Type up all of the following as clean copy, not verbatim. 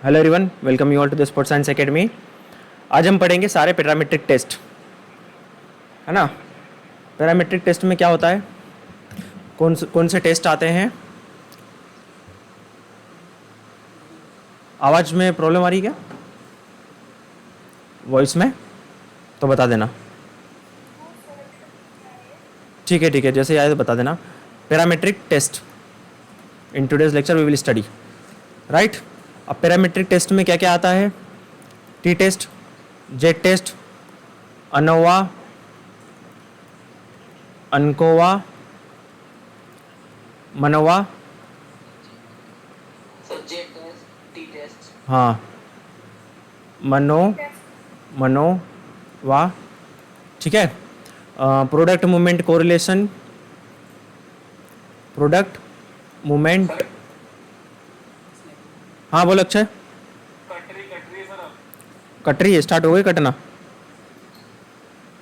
Hello everyone, welcome you all to the sports science academy. आज हम पढ़ेंगे सारे पैरामीट्रिक टेस्ट, है ना। पैरामीट्रिक टेस्ट में क्या होता है, कौन से टेस्ट आते हैं। आवाज़ में प्रॉब्लम आ रही है क्या, वॉइस में? तो बता देना। ठीक है, जैसे आए तो बता देना। Parametric test in today's lecture we will study, right. अब पैरामीट्रिक टेस्ट में क्या क्या आता है? T test, Z test, ANOVA, ANCOVA, MANOVA, हाँ, मनोवा, ठीक है। Product movement correlation, product movement, हाँ बोलो अक्षय। कट रही है, स्टार्ट हो गई कटना।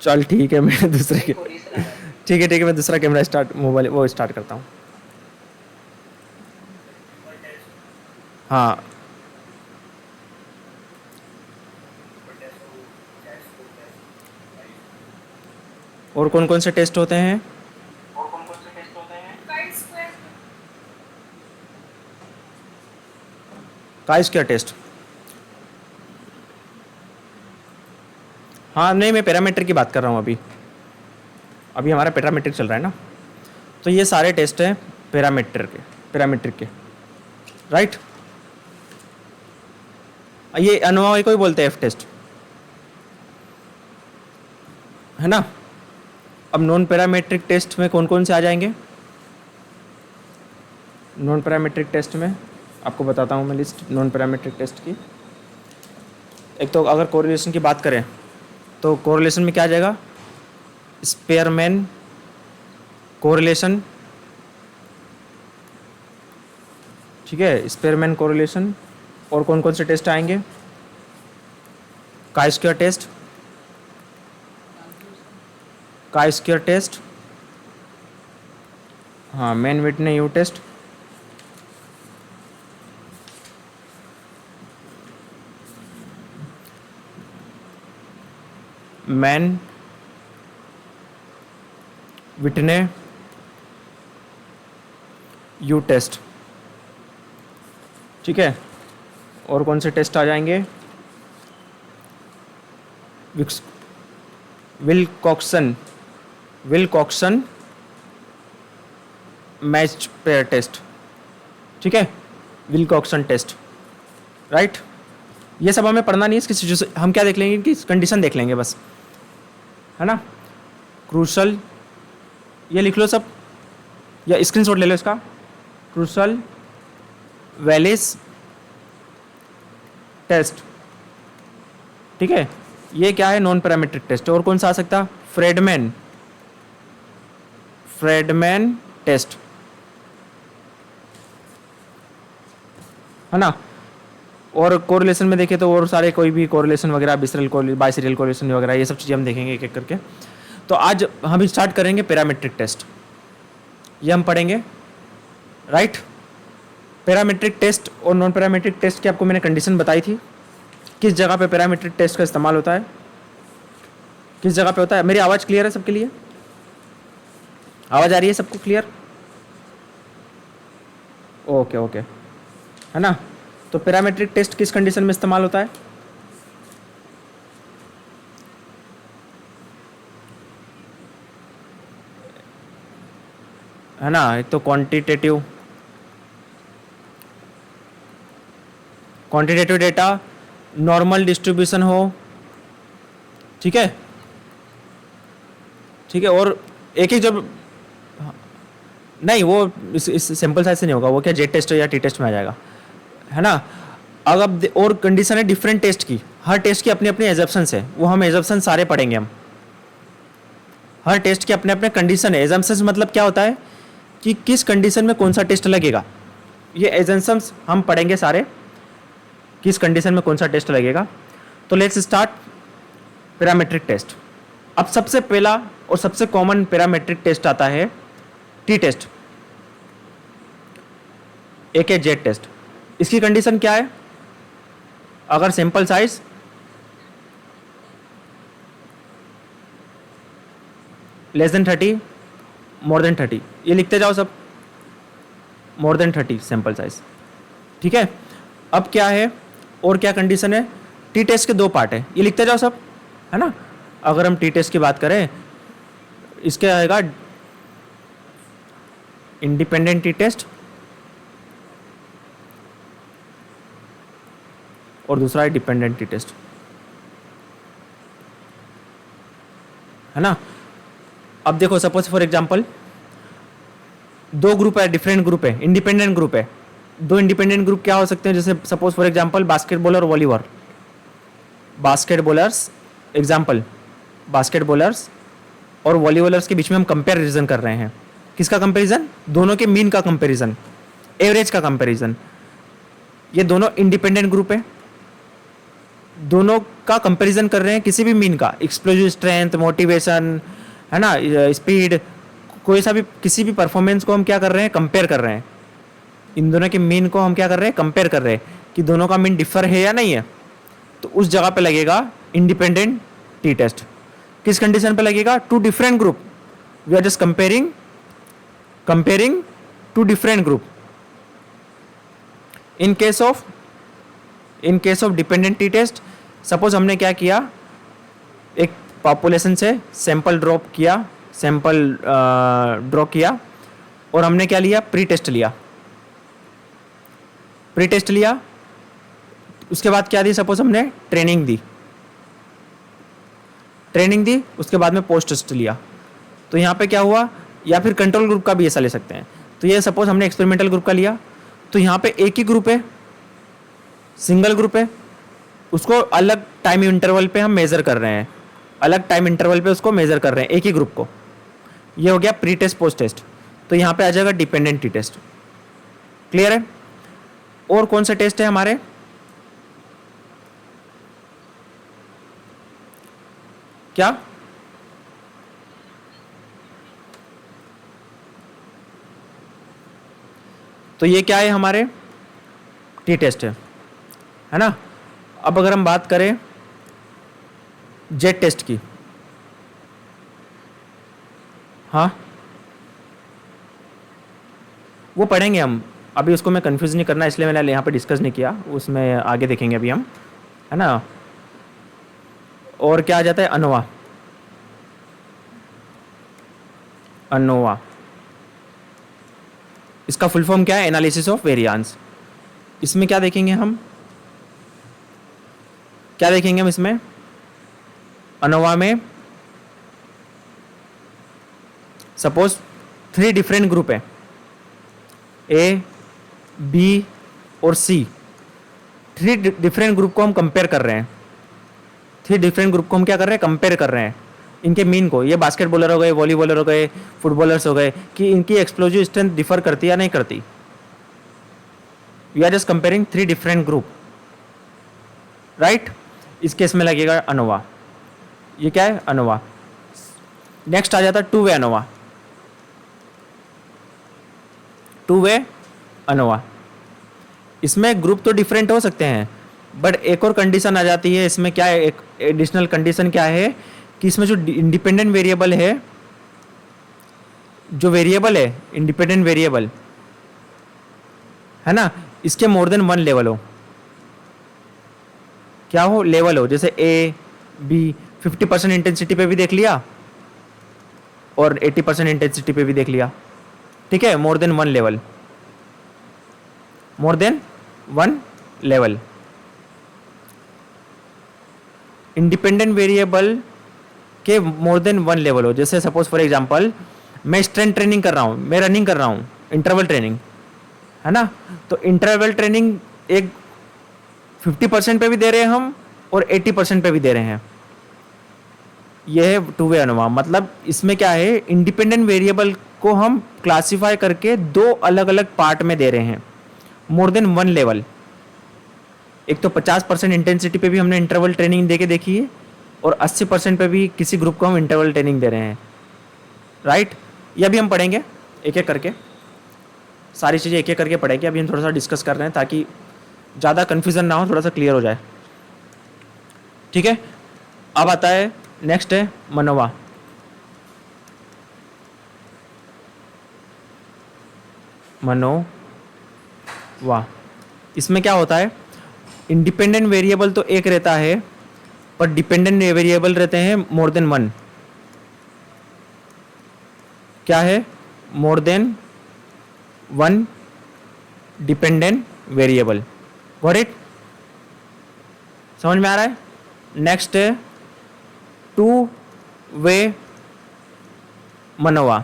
चल ठीक है, मैं दूसरे के ठीक है, मैं दूसरा कैमरा स्टार्ट, मोबाइल वो स्टार्ट करता हूँ। हाँ, और कौन कौन से टेस्ट होते हैं? का स्क्वायर टेस्ट, हाँ नहीं, मैं पैरामीट्रिक की बात कर रहा हूँ। अभी हमारा पैरामीट्रिक चल रहा है ना, तो ये सारे टेस्ट हैं पैरामीट्रिक के, राइट। ये अनोवा को ही बोलते हैं एफ टेस्ट, है ना। अब नॉन पैरामीट्रिक टेस्ट में कौन कौन से आ जाएंगे? नॉन पैरामीट्रिक टेस्ट में आपको बताता हूँ मैं लिस्ट नॉन पैरामीट्रिक टेस्ट की। एक तो अगर कोरिलेशन की बात करें तो कोरिलेशन में क्या आ जाएगा? स्पेयरमैन कोरिलेशन, ठीक है, स्पेयरमैन कोरिलेशन। और कौन कौन से टेस्ट आएंगे? Chi square test, chi square test, हाँ, Mann Whitney U test, Mann Whitney U test, ठीक है। और कौन से टेस्ट आ जाएंगे? विल्कॉक्सन मैच पेयर टेस्ट, ठीक है, विल्कॉक्सन टेस्ट, राइट। ये सब हमें पढ़ना नहीं है, इसकी सिचुएशन हम क्या देख लेंगे कि कंडीशन देख लेंगे बस, है ना। क्रूशल, ये लिख लो सब या स्क्रीनशॉट ले लो इसका। क्रूशल वैलिस टेस्ट, ठीक है, ये क्या है? Non parametric test. और कौन सा आ सकता? फ्रेडमैन टेस्ट, है ना। और कोरिलेशन में देखें तो और सारे कोई भी कोरिलेशन वगैरह, बाइसेरियल कोरिलेशन वगैरह, ये सब चीज़ें हम देखेंगे एक एक करके। तो आज हम स्टार्ट करेंगे पैरामीट्रिक टेस्ट, ये हम पढ़ेंगे, राइट। पैरामीट्रिक टेस्ट और नॉन पैरामीट्रिक टेस्ट की आपको मैंने कंडीशन बताई थी, किस जगह पे पैरामीट्रिक टेस्ट का इस्तेमाल होता है, किस जगह पे होता है। मेरी आवाज़ क्लियर है सबके लिए? आवाज़ आ रही है सबको क्लियर? ओके, है ना। तो पैरामीट्रिक टेस्ट किस कंडीशन में इस्तेमाल होता है ना। एक तो क्वांटिटेटिव डेटा, नॉर्मल डिस्ट्रीब्यूशन हो, ठीक है, और एक जब नहीं, वो इस सैंपल साइज से नहीं होगा, वो क्या जेड टेस्ट या टी टेस्ट में आ जाएगा, है ना। अब और कंडीशन है डिफरेंट टेस्ट की, हर टेस्ट की अपने अपने एजम्पशंस है, वो हम एजम्पशन सारे पढ़ेंगे हम। हर टेस्ट के अपने अपने कंडीशन है। एजम्पशंस मतलब क्या होता है कि किस कंडीशन में कौन सा टेस्ट लगेगा, ये एजम्पशंस हम पढ़ेंगे सारे, किस कंडीशन में कौन सा टेस्ट लगेगा। तो लेट्स स्टार्ट पैरामीट्रिक टेस्ट। अब सबसे पहला और सबसे कॉमन पैरामीट्रिक टेस्ट आता है टी टेस्ट, एक है जेड टेस्ट। इसकी कंडीशन क्या है? अगर sample size less than 30, more than 30, ये लिखते जाओ सब, मोर देन 30 सैंपल साइज। ठीक है, अब क्या है और क्या कंडीशन है, टी टेस्ट के दो पार्ट है, ये लिखते जाओ सब, है ना। अगर हम टी टेस्ट की बात करें, इसके आएगा इंडिपेंडेंट टी टेस्ट और दूसरा है डिपेंडेंट टी टेस्ट, है ना। अब देखो सपोज फॉर एग्जांपल दो ग्रुप है, डिफरेंट ग्रुप है, इंडिपेंडेंट ग्रुप है। दो इंडिपेंडेंट ग्रुप क्या हो सकते हैं, जैसे सपोज फॉर एग्जांपल बास्केटबॉल और वॉलीबॉल। बास्केटबॉलर्स एग्जांपल, बास्केटबॉलर्स और वॉलीबॉलर्स के बीच में हम कंपैरिजन कर रहे हैं। किसका कंपैरिजन, दोनों के मीन का कंपैरिजन, एवरेज का कंपैरिजन। ये दोनों इंडिपेंडेंट ग्रुप है, दोनों का कंपैरिजन कर रहे हैं किसी भी मीन का, एक्सप्लोजिव स्ट्रेंथ, मोटिवेशन, है ना, स्पीड, कोई सा भी किसी भी परफॉर्मेंस को हम क्या कर रहे हैं, कंपेयर कर रहे हैं। इन दोनों के मीन को हम क्या कर रहे हैं, कंपेयर कर रहे हैं कि दोनों का मीन डिफर है या नहीं है। तो उस जगह पे लगेगा इंडिपेंडेंट टी टेस्ट। किस कंडीशन पे लगेगा, two different group, we are just comparing two different group. In case of dependent t test, suppose हमने क्या किया, एक पॉपुलेशन से सैंपल ड्रॉ किया और हमने क्या लिया, प्री टेस्ट लिया। उसके बाद क्या दी, सपोज हमने ट्रेनिंग दी, उसके बाद में पोस्ट टेस्ट लिया। तो यहाँ पे क्या हुआ, या फिर कंट्रोल ग्रुप का भी ऐसा ले सकते हैं। तो ये सपोज हमने एक्सपेरिमेंटल ग्रुप का लिया, तो यहाँ पे एक ही ग्रुप है, सिंगल ग्रुप है, उसको अलग टाइम इंटरवल पे हम मेजर कर रहे हैं, उसको मेजर कर रहे हैं एक ही ग्रुप को। ये हो गया प्री टेस्ट पोस्ट टेस्ट। तो यहाँ पे आ जाएगा डिपेंडेंट टी टेस्ट। क्लियर है। और कौन से टेस्ट है हमारे, क्या, तो ये क्या है हमारे, टी टेस्ट है ना। अब अगर हम बात करें जेट टेस्ट की, हाँ वो पढ़ेंगे हम, अभी उसको मैं कंफ्यूज नहीं करना, इसलिए मैंने यहाँ पे डिस्कस नहीं किया, उसमें आगे देखेंगे अभी हम, है ना। और क्या आ जाता है, अनोवा, इसका फुल फॉर्म क्या है, एनालिसिस ऑफ वेरिएंस। इसमें क्या देखेंगे हम, इसमें अनोवा में सपोज 3 डिफरेंट ग्रुप है, ए, बी और सी। 3 डिफरेंट ग्रुप को हम कंपेयर कर रहे हैं, कंपेयर कर रहे हैं इनके मीन को। ये बास्केटबॉलर हो गए, वॉलीबॉलर हो गए, फुटबॉलर्स हो गए, कि इनकी एक्सप्लोजिव स्ट्रेंथ डिफर करती है या नहीं करती। We are just comparing 3 different group, right. इस केस में लगेगा अनोवा। ये क्या है, अनोवा। नेक्स्ट आ जाता है 2 वे अनोवा। इसमें ग्रुप तो डिफरेंट हो सकते हैं, बट एक और कंडीशन आ जाती है इसमें। क्या है, एक एडिशनल कंडीशन क्या है कि इसमें जो इंडिपेंडेंट वेरिएबल है, इंडिपेंडेंट वेरिएबल है ना, इसके मोर देन 1 लेवल हो। क्या हो, लेवल हो, जैसे ए, बी 50% इंटेंसिटी पे भी देख लिया और 80% इंटेंसिटी पे भी देख लिया। ठीक है, more then 1 level. Independent variable के मोर देन 1 लेवल हो, जैसे सपोज फॉर एग्जांपल मैं स्ट्रेंथ ट्रेनिंग कर रहा हूँ, मैं रनिंग कर रहा हूँ, इंटरवल ट्रेनिंग, है ना। तो इंटरवल ट्रेनिंग एक 50% पे भी दे रहे हैं हम और 80% पे भी दे रहे हैं। यह है 2 वे अनोवा। मतलब इसमें क्या है, इंडिपेंडेंट वेरिएबल को हम क्लासिफाई करके 2 अलग अलग पार्ट में दे रहे हैं, मोर देन 1 लेवल। एक तो 50% इंटेंसिटी पे भी हमने इंटरवल ट्रेनिंग दे के देखी है और 80% पे भी किसी ग्रुप को हम इंटरवल ट्रेनिंग दे रहे हैं, राइट। ये भी हम पढ़ेंगे एक एक करके, सारी चीज़ें एक एक करके पढ़ेंगे। अभी हम थोड़ा सा डिस्कस कर रहे हैं ताकि ज़्यादा कन्फ्यूज़न ना हो, थोड़ा सा क्लियर हो जाए। ठीक है, अब आता है नेक्स्ट है मनोवा। मनोवा, इसमें क्या होता है, इंडिपेंडेंट वेरिएबल तो एक रहता है पर डिपेंडेंट वेरिएबल रहते हैं मोर देन वन। क्या है, more than one dependent variable. Got it, समझ में आ रहा है। नेक्स्ट है टू वे मनोवा।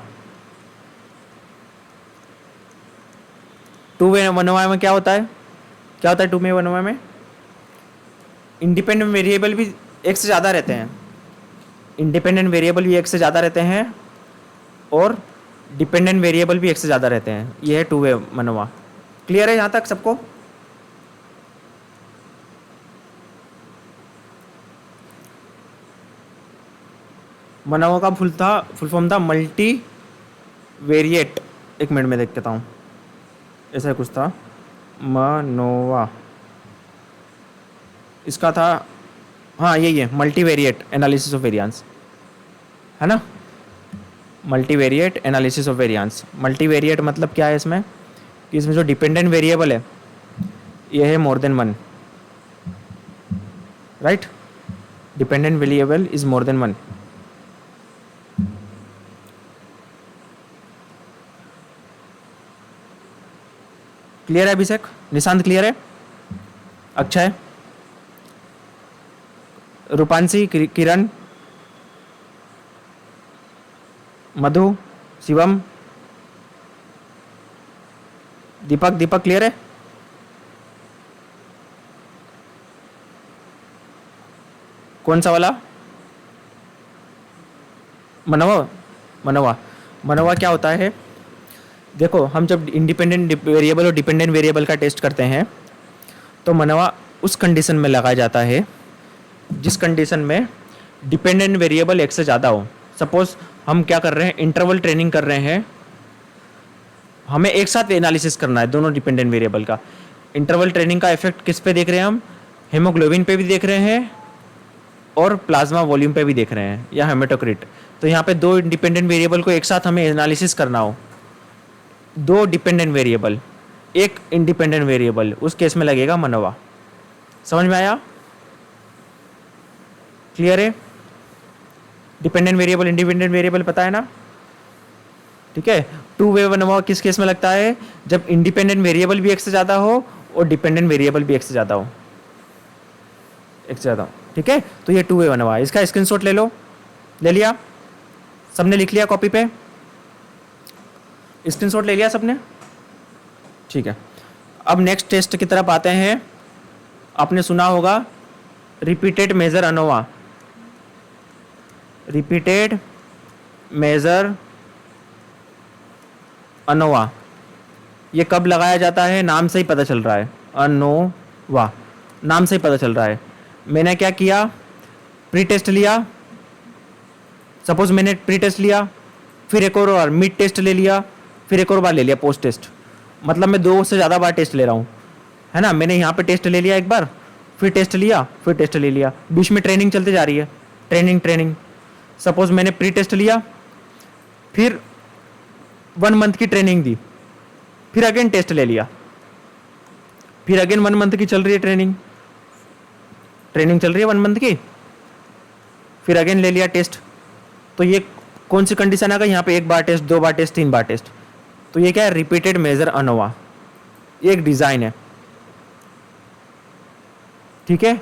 टू वे मनोवा में क्या होता है, क्या होता है टू वे मनोवा में, इंडिपेंडेंट वेरिएबल भी एक से ज़्यादा रहते हैं, इंडिपेंडेंट वेरिएबल भी एक से ज़्यादा रहते हैं और डिपेंडेंट वेरिएबल भी एक से ज़्यादा रहते हैं। ये है टू वे मनोवा। क्लियर है यहाँ तक सबको। मनोवा का फुल फॉर्म था मल्टी वेरिएट, एक मिनट में देख लेता हूँ, ऐसा कुछ था मनोवा, इसका था, हाँ यही है, मल्टीवेरिएट एनालिसिस ऑफ वेरिएंस, है ना। Multivariate analysis of variance, multivariate मतलब क्या है इसमें, कि इसमें जो डिपेंडेंट वेरिएबल है ये है more than one, right, dependent variable is more than one. Clear है अभिषेक, निशांत क्लियर है, अक्षय, रूपांशी, किरण, मधु, शिवम, दीपक, दीपक क्लियर है। कौन सा वाला, मनोवा, मनोवा, मनोवा क्या होता है, देखो हम जब इंडिपेंडेंट वेरिएबल और डिपेंडेंट वेरिएबल का टेस्ट करते हैं तो मनोवा उस कंडीशन में लगाया जाता है जिस कंडीशन में डिपेंडेंट वेरिएबल एक से ज़्यादा हो। सपोज हम क्या कर रहे हैं, इंटरवल ट्रेनिंग कर रहे हैं, हमें एक साथ एनालिसिस करना है दोनों डिपेंडेंट वेरिएबल का। इंटरवल ट्रेनिंग का इफेक्ट किस पे देख रहे हैं हम, हेमोग्लोबिन पे भी देख रहे हैं और प्लाज्मा वॉल्यूम पे भी देख रहे हैं, या हेमेटोक्रिट। तो यहाँ पे दो इंडिपेंडेंट वेरिएबल को एक साथ हमें एनालिसिस करना हो, दो डिपेंडेंट वेरिएबल एक इंडिपेंडेंट वेरिएबल, उस केस में लगेगा मनोवा। समझ में आया, क्लियर है। डिपेंडेंट वेरिएबल इंडिपेंडेंट वेरिएबल पता है ना, ठीक है। टू वे मनोवा किस केस में लगता है, जब इंडिपेंडेंट वेरिएबल भी एक से ज़्यादा हो और डिपेंडेंट वेरिएबल भी एक से ज़्यादा हो, एक से ज़्यादा हो, ठीक है। तो ये टू वे मनोवा, इसका स्क्रीनशॉट ले लो, ले लिया सबने, लिख लिया कॉपी पे, स्क्रीनशॉट ले लिया सबने, ठीक है। अब नेक्स्ट टेस्ट की तरफ आते हैं। आपने सुना होगा repeated measure ANOVA, repeated measure ANOVA, ये कब लगाया जाता है, नाम से ही पता चल रहा है, अनोवा नाम से ही पता चल रहा है। मैंने क्या किया, प्री टेस्ट लिया, सपोज मैंने प्री टेस्ट लिया, फिर एक और मिड टेस्ट ले लिया, फिर एक और बार ले लिया पोस्ट टेस्ट, मतलब मैं दो से ज़्यादा बार टेस्ट ले रहा हूँ, है ना। मैंने यहाँ पे टेस्ट ले लिया एक बार, फिर टेस्ट लिया, फिर टेस्ट ले लिया, बीच में ट्रेनिंग चलती जा रही है, ट्रेनिंग। सपोज मैंने प्री टेस्ट लिया, फिर 1 मंथ की ट्रेनिंग दी, फिर अगेन टेस्ट ले लिया, फिर अगेन 1 मंथ की चल रही है ट्रेनिंग चल रही है 1 मंथ की, फिर अगेन ले लिया टेस्ट। तो ये कौन सी कंडीशन आ गई यहाँ पे, एक बार टेस्ट, 2 बार टेस्ट, 3 बार टेस्ट। तो ये क्या है, रिपीटेड मेजर अनोवा, ये एक डिज़ाइन है, ठीक है।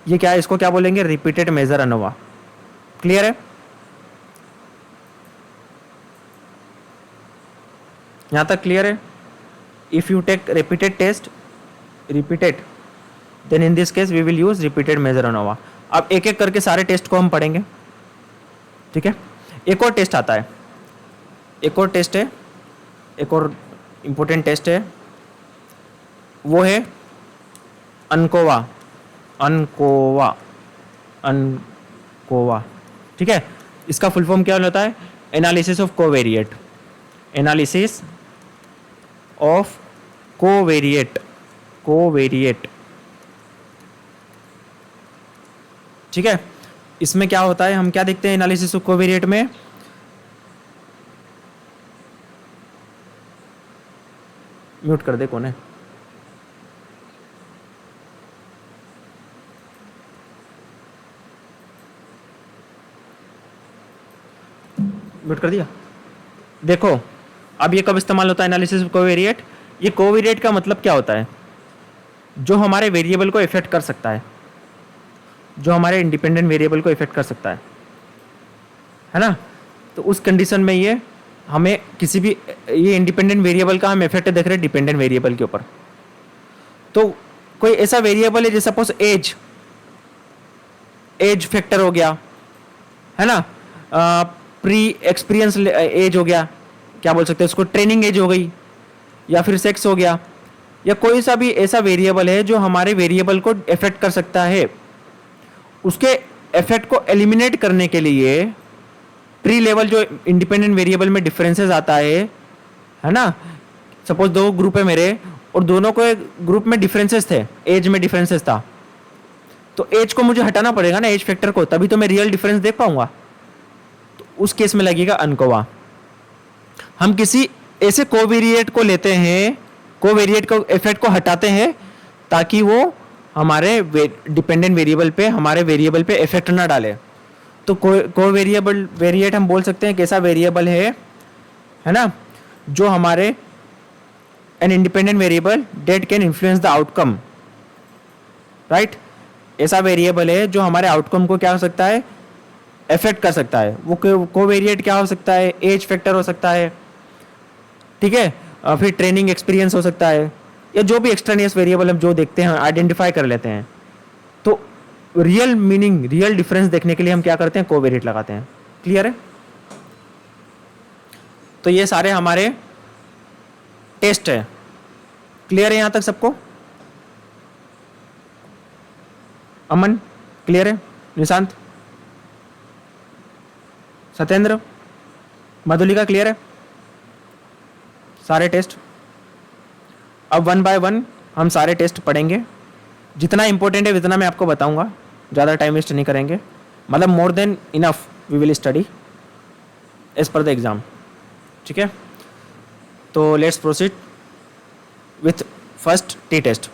ये क्या है, इसको क्या बोलेंगे, रिपीटेड मेजर अनोवा। क्लियर है, यहाँ तक क्लियर है। If you take repeated test, repeated, then in this case we will use repeated measure ANOVA. अब एक एक करके सारे टेस्ट को हम पढ़ेंगे, ठीक है। एक और टेस्ट आता है, एक और टेस्ट है, एक और इम्पोर्टेंट टेस्ट है, वो है अनकोवा, अनकोवा, अनकोवा, ठीक है। इसका फुल फॉर्म क्या होता है, एनालिसिस ऑफ कोवेरिएट, एनालिसिस ऑफ कोवेरिएट, कोवेरिएट, ठीक है, इसमें क्या होता है, हम क्या देखते हैं एनालिसिस ऑफ कोवेरिएट में, म्यूट कर दे कौन है, म्यूट कर दिया। देखो अब ये कब इस्तेमाल होता है एनालिसिस ऑफ कोवेरिएट, ये कोवेरिएट का मतलब क्या होता है, जो हमारे वेरिएबल को इफेक्ट कर सकता है, जो हमारे इंडिपेंडेंट वेरिएबल को इफेक्ट कर सकता है ना। तो उस कंडीशन में ये हमें किसी भी, ये इंडिपेंडेंट वेरिएबल का हम इफेक्ट देख रहे हैं डिपेंडेंट वेरिएबल के ऊपर। तो कोई ऐसा वेरिएबल है जैसे सपोज एज, एज फैक्टर हो गया है ना, प्री एक्सपीरियंस एज हो गया, क्या बोल सकते हैं उसको, ट्रेनिंग एज हो गई, या फिर सेक्स हो गया, या कोई सा भी ऐसा वेरिएबल है जो हमारे वेरिएबल को इफेक्ट कर सकता है, उसके इफेक्ट को एलिमिनेट करने के लिए प्री लेवल जो इंडिपेंडेंट वेरिएबल में डिफरेंसेस आता है ना, सपोज दो ग्रुप है मेरे और दोनों को एक ग्रुप में डिफरेंसेस थे, एज में डिफरेंसेस था, तो एज को मुझे हटाना पड़ेगा ना, एज फैक्टर को, तभी तो मैं रियल डिफरेंस देख पाऊंगा। तो उस केस में लगेगा अनकोवा। हम किसी ऐसे कोवेरिएट को लेते हैं, कोवेरिएट को इफेक्ट को हटाते हैं ताकि वो हमारे डिपेंडेंट वेरिएबल पे, हमारे वेरिएबल पे इफेक्ट ना डाले। तो कोवेरिएबल वेरिएट हम बोल सकते हैं कैसा वेरिएबल है ना, जो हमारे an independent variable date can influence the outcome, right. ऐसा वेरिएबल है जो हमारे आउटकम को क्या हो सकता है, इफेक्ट कर सकता है। वो कोवेरिएट क्या हो सकता है, एज फैक्टर हो सकता है, ठीक है, फिर ट्रेनिंग एक्सपीरियंस हो सकता है, या जो भी एक्सट्रानियस वेरिएबल हम जो देखते हैं आइडेंटिफाई कर लेते हैं। तो रियल मीनिंग, रियल डिफरेंस देखने के लिए हम क्या करते हैं, कोवेरिएट लगाते हैं। क्लियर है। तो ये सारे हमारे टेस्ट है। क्लियर है यहां तक सबको? अमन क्लियर है? निशांत, सत्येंद्र, मधुलिका क्लियर है? सारे टेस्ट। अब वन बाय वन हम सारे टेस्ट पढ़ेंगे, जितना इंपॉर्टेंट है उतना मैं आपको बताऊंगा, ज़्यादा टाइम वेस्ट नहीं करेंगे, मतलब more than enough we will study as per the exam. ठीक है, तो let's proceed with first t test.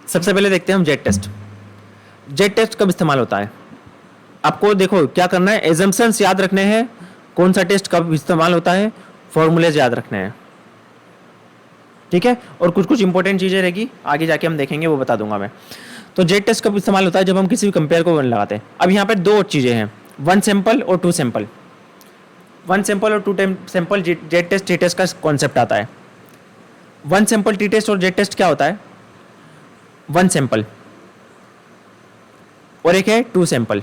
सबसे पहले देखते हैं हम जेड टेस्ट। जेड टेस्ट कब इस्तेमाल होता है, आपको देखो क्या करना है, एजम्पशंस याद रखने हैं, कौन सा टेस्ट कब इस्तेमाल होता है, फॉर्मूलेज याद रखने हैं। ठीक है, और कुछ कुछ इंपॉर्टेंट चीज़ें रहेगी आगे जाके हम देखेंगे, वो बता दूंगा मैं। तो जेड टेस्ट कब इस्तेमाल होता है, जब हम किसी भी कंपेयर को वन लगाते हैं। अब यहाँ पे दो चीज़ें हैं, वन सैंपल और टू सैंपल। वन सैंपल और two sample z test t test का कॉन्सेप्ट आता है। वन सैंपल टी टेस्ट और जेड टेस्ट क्या होता है, वन सैंपल और एक है टू सैंपल,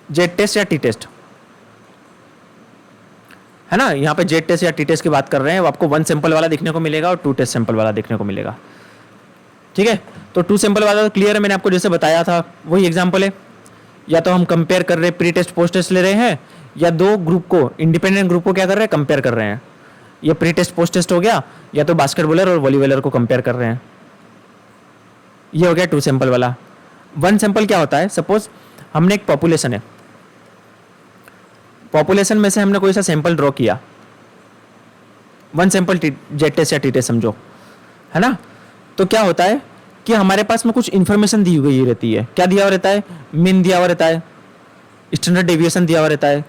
जेड टेस्ट या टी टेस्ट, है ना। यहां पे जेड टेस्ट या टी टेस्ट की बात कर रहे हैं, वो आपको वन सैंपल वाला देखने को मिलेगा और टू टेस्ट सैंपल वाला देखने को मिलेगा। ठीक है, तो टू सैंपल वाला तो क्लियर है, मैंने आपको जैसे बताया था वही एग्जांपल है, या तो हम कंपेयर कर रहे हैं, प्री टेस्ट पोस्ट टेस्ट ले रहे हैं, या दो ग्रुप को, इंडिपेंडेंट ग्रुप को क्या कर रहे हैं, कंपेयर कर रहे हैं। ये प्री टेस्ट पोस्ट टेस्ट हो गया, या तो बास्केटबॉलर और वॉलीबॉलर को कंपेयर कर रहे हैं। ये हो गया टू सैंपल वाला। वन सैंपल क्या होता है, सपोज हमने एक पॉपुलेशन है, पॉपुलेशन में से हमने कोई सा सैंपल ड्रॉ किया, वन सैंपल जेड टेस्ट या टी टेस्ट समझो, है ना। तो क्या होता है कि हमारे पास में कुछ इंफॉर्मेशन दी हुई रहती है। क्या दिया हुआ रहता है, मीन दिया हुआ रहता है, स्टैंडर्ड डेविएशन दिया हुआ रहता है,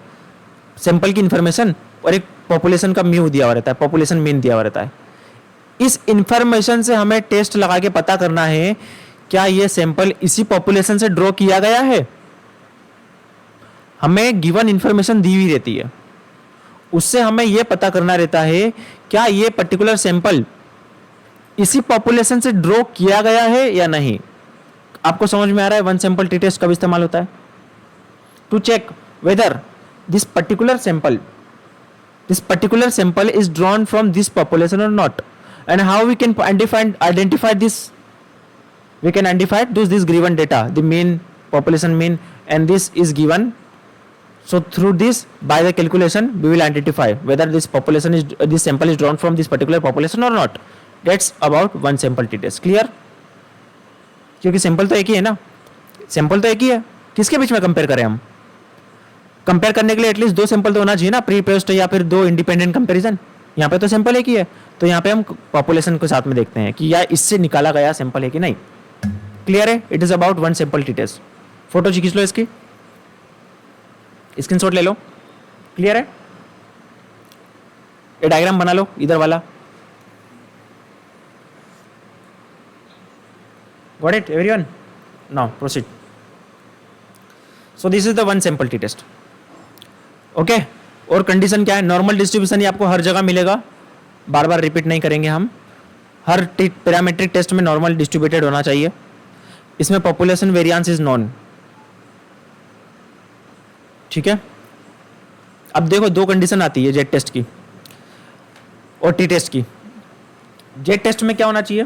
सैंपल की इंफॉर्मेशन, और एक पॉपुलेशन का म्यू दिया हुआ रहता है, पॉपुलेशन मीन दिया हुआ रहता है। इस इंफॉर्मेशन से हमें टेस्ट लगा के पता करना है क्या ये सैंपल इसी पॉपुलेशन से ड्रॉ किया गया है। हमें गिवन इंफॉर्मेशन दी हुई रहती है, उससे हमें यह पता करना रहता है क्या ये पर्टिकुलर सैंपल इसी पॉपुलेशन से ड्रॉ किया गया है या नहीं। आपको समझ में आ रहा है वन सैंपल टी टेस्ट कब इस्तेमाल होता है, to check whether this particular sample is drawn from this population और not. And how we can identify this? We can identify this given data, the mean, population mean, and this is given. So through this, by the calculation, we will identify whether this sample is drawn from this particular population or not. That's about one sample t-test. Clear? क्योंकि sample तो एक ही है ना, sample तो एक ही है, किसके बीच में कंपेयर करें हम? कंपेयर करने के लिए एटलीस्ट दो सैंपल तो होना चाहिए ना, प्री पोस्ट या फिर दो इंडिपेंडेंट कंपैरिजन. यहाँ पे तो सैंपल एक ही है, तो यहाँ पे हम पॉपुलेशन को साथ में देखते हैं कि या इससे निकाला गया सैंपल है कि नहीं. क्लियर है? It is about one sample T test. Photo खींच लो इसकी, स्क्रीनशॉट ले लो. क्लियर है? ये डायग्राम बना लो इधर वाला. Got it everyone? Now proceed. So this is the one sample T test. Okay. और कंडीशन क्या है? नॉर्मल डिस्ट्रीब्यूशन ही आपको हर जगह मिलेगा, बार बार रिपीट नहीं करेंगे हम. हर पैरामीट्रिक टेस्ट में नॉर्मल डिस्ट्रीब्यूटेड होना चाहिए. इसमें पॉपुलेशन वेरिएंस इज नॉन. ठीक है. अब देखो दो कंडीशन आती है जेड टेस्ट की और टी टेस्ट की. जेड टेस्ट में क्या होना चाहिए?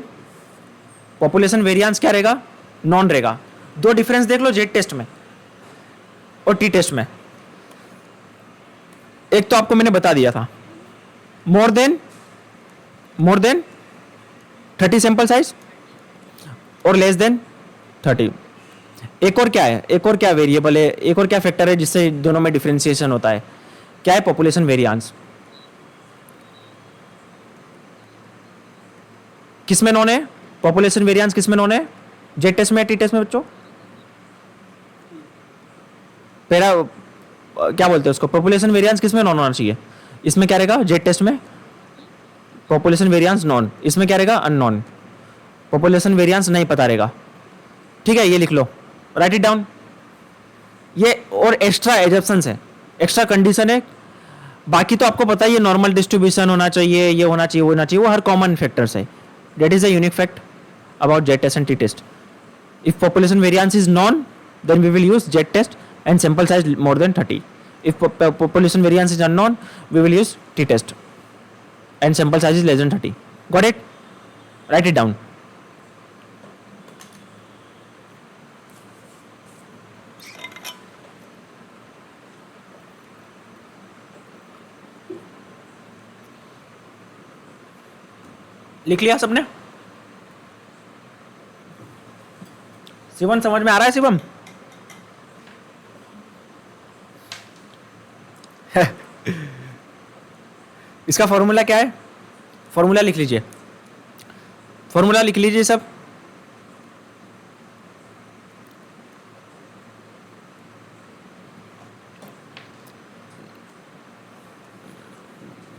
पॉपुलेशन वेरिएंस क्या रहेगा? नॉन रहेगा. दो डिफरेंस देख लो जेड टेस्ट में और टी टेस्ट में. एक तो आपको मैंने बता दिया था, मोर देन 30 सैंपल साइज और लेस देन 30. एक और क्या है? एक और क्या वेरिएबल है? एक और क्या फैक्टर है जिससे दोनों में डिफरेंशिएशन होता है? क्या है? Population variance. किसमें नॉन है? पॉपुलेशन वेरिएंस किसमें नॉन है? जेड टेस्ट में, टी टेस्ट में बच्चों? पहला क्या बोलते हैं उसको? पॉपुलेशन वेरिएंस किसमें नॉन होना चाहिए? इसमें क्या रहेगा? जेड टेस्ट में पॉपुलेशन वेरिएंस नॉन. इसमें क्या रहेगा? अननोन. पॉपुलेशन वेरिएंस नहीं पता रहेगा. ठीक है, ये लिख लो, राइट इट डाउन. ये और एक्स्ट्रा एजप्शंस है, एक्स्ट्रा कंडीशन है. बाकी तो आपको पता ही है, नॉर्मल डिस्ट्रीब्यूशन होना चाहिए, ये होना चाहिए, वो होना चाहिए, वो हर कॉमन फैक्टर्स है. That is a unique fact about z test and t test. If population variance is known, then we will use z test and sample size more than 30. If population variance is unknown, we will use t-test and sample size is less than 30. Got it? Write it down. लिख लिया सबने? शिवम समझ में आ रहा है? शिवम इसका formula क्या है? फॉर्मूला लिख लीजिए, फॉर्मूला लिख लीजिए सब.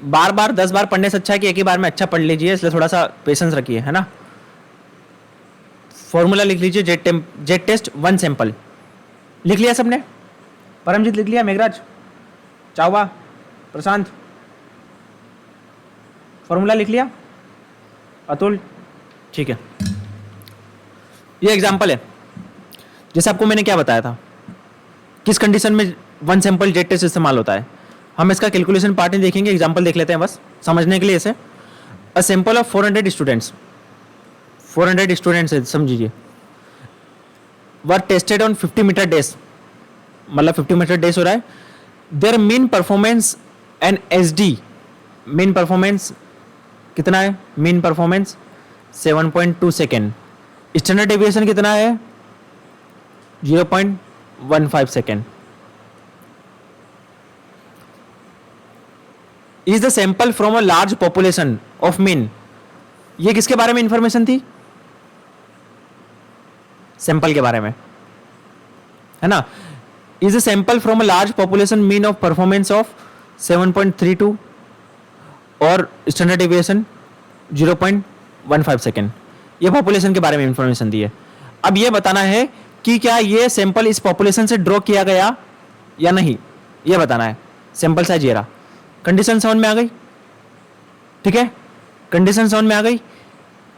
बार बार 10 बार पढ़ने से अच्छा है कि एक ही बार में अच्छा पढ़ लीजिए, इसलिए थोड़ा सा पेशेंस रखिए, है ना. फॉर्मूला लिख लीजिए. Z test one sample. लिख लिया सबने? परमजीत लिख लिया? मेघराज, चावा, प्रशांत, फॉर्मूला लिख लिया? अतुल, ठीक है. ये एग्जांपल है. जैसे आपको मैंने क्या बताया था, किस कंडीशन में वन सैंपल जेड टेस्ट इस्तेमाल होता है. हम इसका कैलकुलेशन पार्ट नहीं देखेंगे, एग्जांपल देख लेते हैं बस समझने के लिए. इसे a sample of 400 students, 400 students है समझिए, वर टेस्टेड ऑन 50 मीटर डेज. मतलब 50 मीटर डेज हो रहा है. There mean performance and SD, mean performance कितना है? Mean performance 7.2 second. Standard deviation कितना है? 0.15 second. Is the sample from a large population of mean. ये किसके बारे में इंफॉर्मेशन थी? सैंपल के बारे में, है ना. Is a sample from a large population, mean of performance of 7.32 और स्टैंडर्ड डेविएशन 0.15 सेकेंड. ये पॉपुलेशन के बारे में इंफॉर्मेशन दी है. अब ये बताना है कि क्या ये सैंपल इस पॉपुलेशन से ड्रॉ किया गया या नहीं, ये बताना है. सैंपल साइज ये रहा. कंडीशन समझ में आ गई? ठीक है, कंडीशन समझ में आ गई.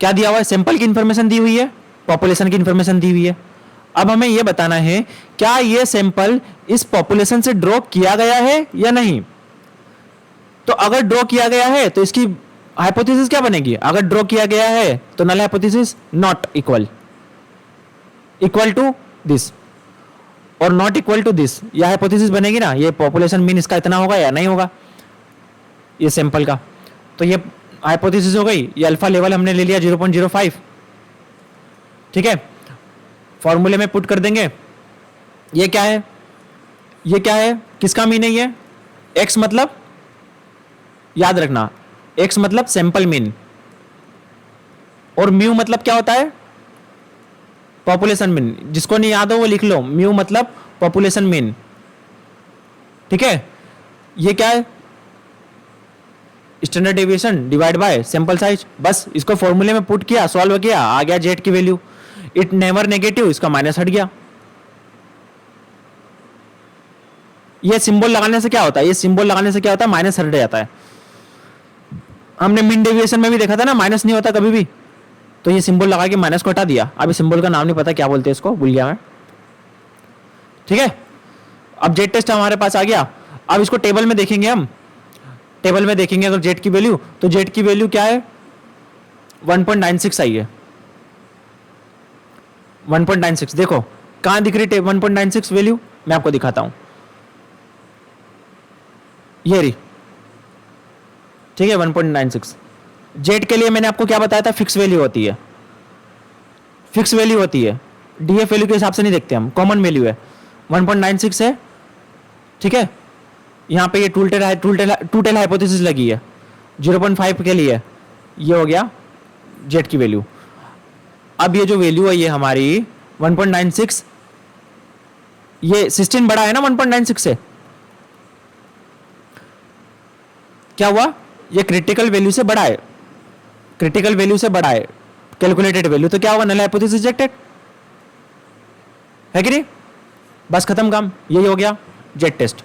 क्या दिया हुआ है? सैंपल की इंफॉर्मेशन दी हुई है, पॉपुलेशन की इंफॉर्मेशन दी हुई है. अब हमें यह बताना है क्या ये सैंपल इस पॉपुलेशन से ड्रॉ किया गया है या नहीं. तो अगर ड्रॉ किया गया है तो इसकी हाइपोथेसिस क्या बनेगी अगर ड्रॉ किया गया है तो null hypothesis not equal to this और नॉट इक्वल टू दिस, यह हाइपोथेसिस बनेगी ना, ये पॉपुलेशन मीन इसका इतना होगा या नहीं होगा, ये सैंपल का। तो ये हाइपोथेसिस हो गई, ये अल्फा लेवल हमने ले लिया 0.05, ठीक है। फॉर्मूले में पुट कर देंगे, ये क्या है, ये क्या है, किसका मीन है ये, एक्स मतलब, याद रखना एक्स मतलब सैंपल मीन, और म्यू मतलब क्या होता है, पॉपुलेशन मीन। जिसको नहीं याद हो वो लिख लो, म्यू मतलब पॉपुलेशन मीन, ठीक है। ये क्या है, standard deviation divide by sample size, बस इसको फॉर्मूले में पुट किया, सॉल्व किया, आ गया जेड की वैल्यू। इट नेवर नेगेटिव, इसका माइनस हट गया। ये सिंबल लगाने से क्या होता है, ये सिंबल लगाने से क्या होता है, माइनस हट जाता है। हमने मीन डेविएशन में भी देखा था ना, माइनस नहीं होता कभी भी, तो ये सिंबल लगा के माइनस को हटा दिया। अभी सिंबल का नाम नहीं पता क्या बोलते हैं इसको, भूल गया मैं, ठीक है। अब जेड टेस्ट हमारे पास आ गया। अब इसको टेबल में देखेंगे, हम टेबल में देखेंगे अगर जेड की वैल्यू, तो जेड की वैल्यू क्या है, 1.96 आई है, 1.96। देखो कहां दिख रही 1.96 वैल्यू, मैं आपको दिखाता हूं, ये रही, ठीक है 1.96। जेड के लिए मैंने आपको क्या बताया था, फिक्स वैल्यू होती है, फिक्स वैल्यू होती है, डीएफ वैल्यू के हिसाब से नहीं देखते हम, कॉमन वैल्यू है, 1.96 है, ठीक है। यहाँ पे ये टू टेल हाइपोथेसिस लगी है 0.5 के लिए, ये हो गया जेड की वैल्यू। अब ये जो वैल्यू है ये हमारी 1.96, ये 16 बड़ा है ना 1.96 से, क्या हुआ, ये क्रिटिकल वैल्यू से बड़ा है, क्रिटिकल वैल्यू से बड़ा है कैलकुलेटेड वैल्यू, तो क्या होगा, नल हाइपोथेसिस रिजेक्टेड है कि नहीं, बस खत्म काम, यही हो गया जेड टेस्ट।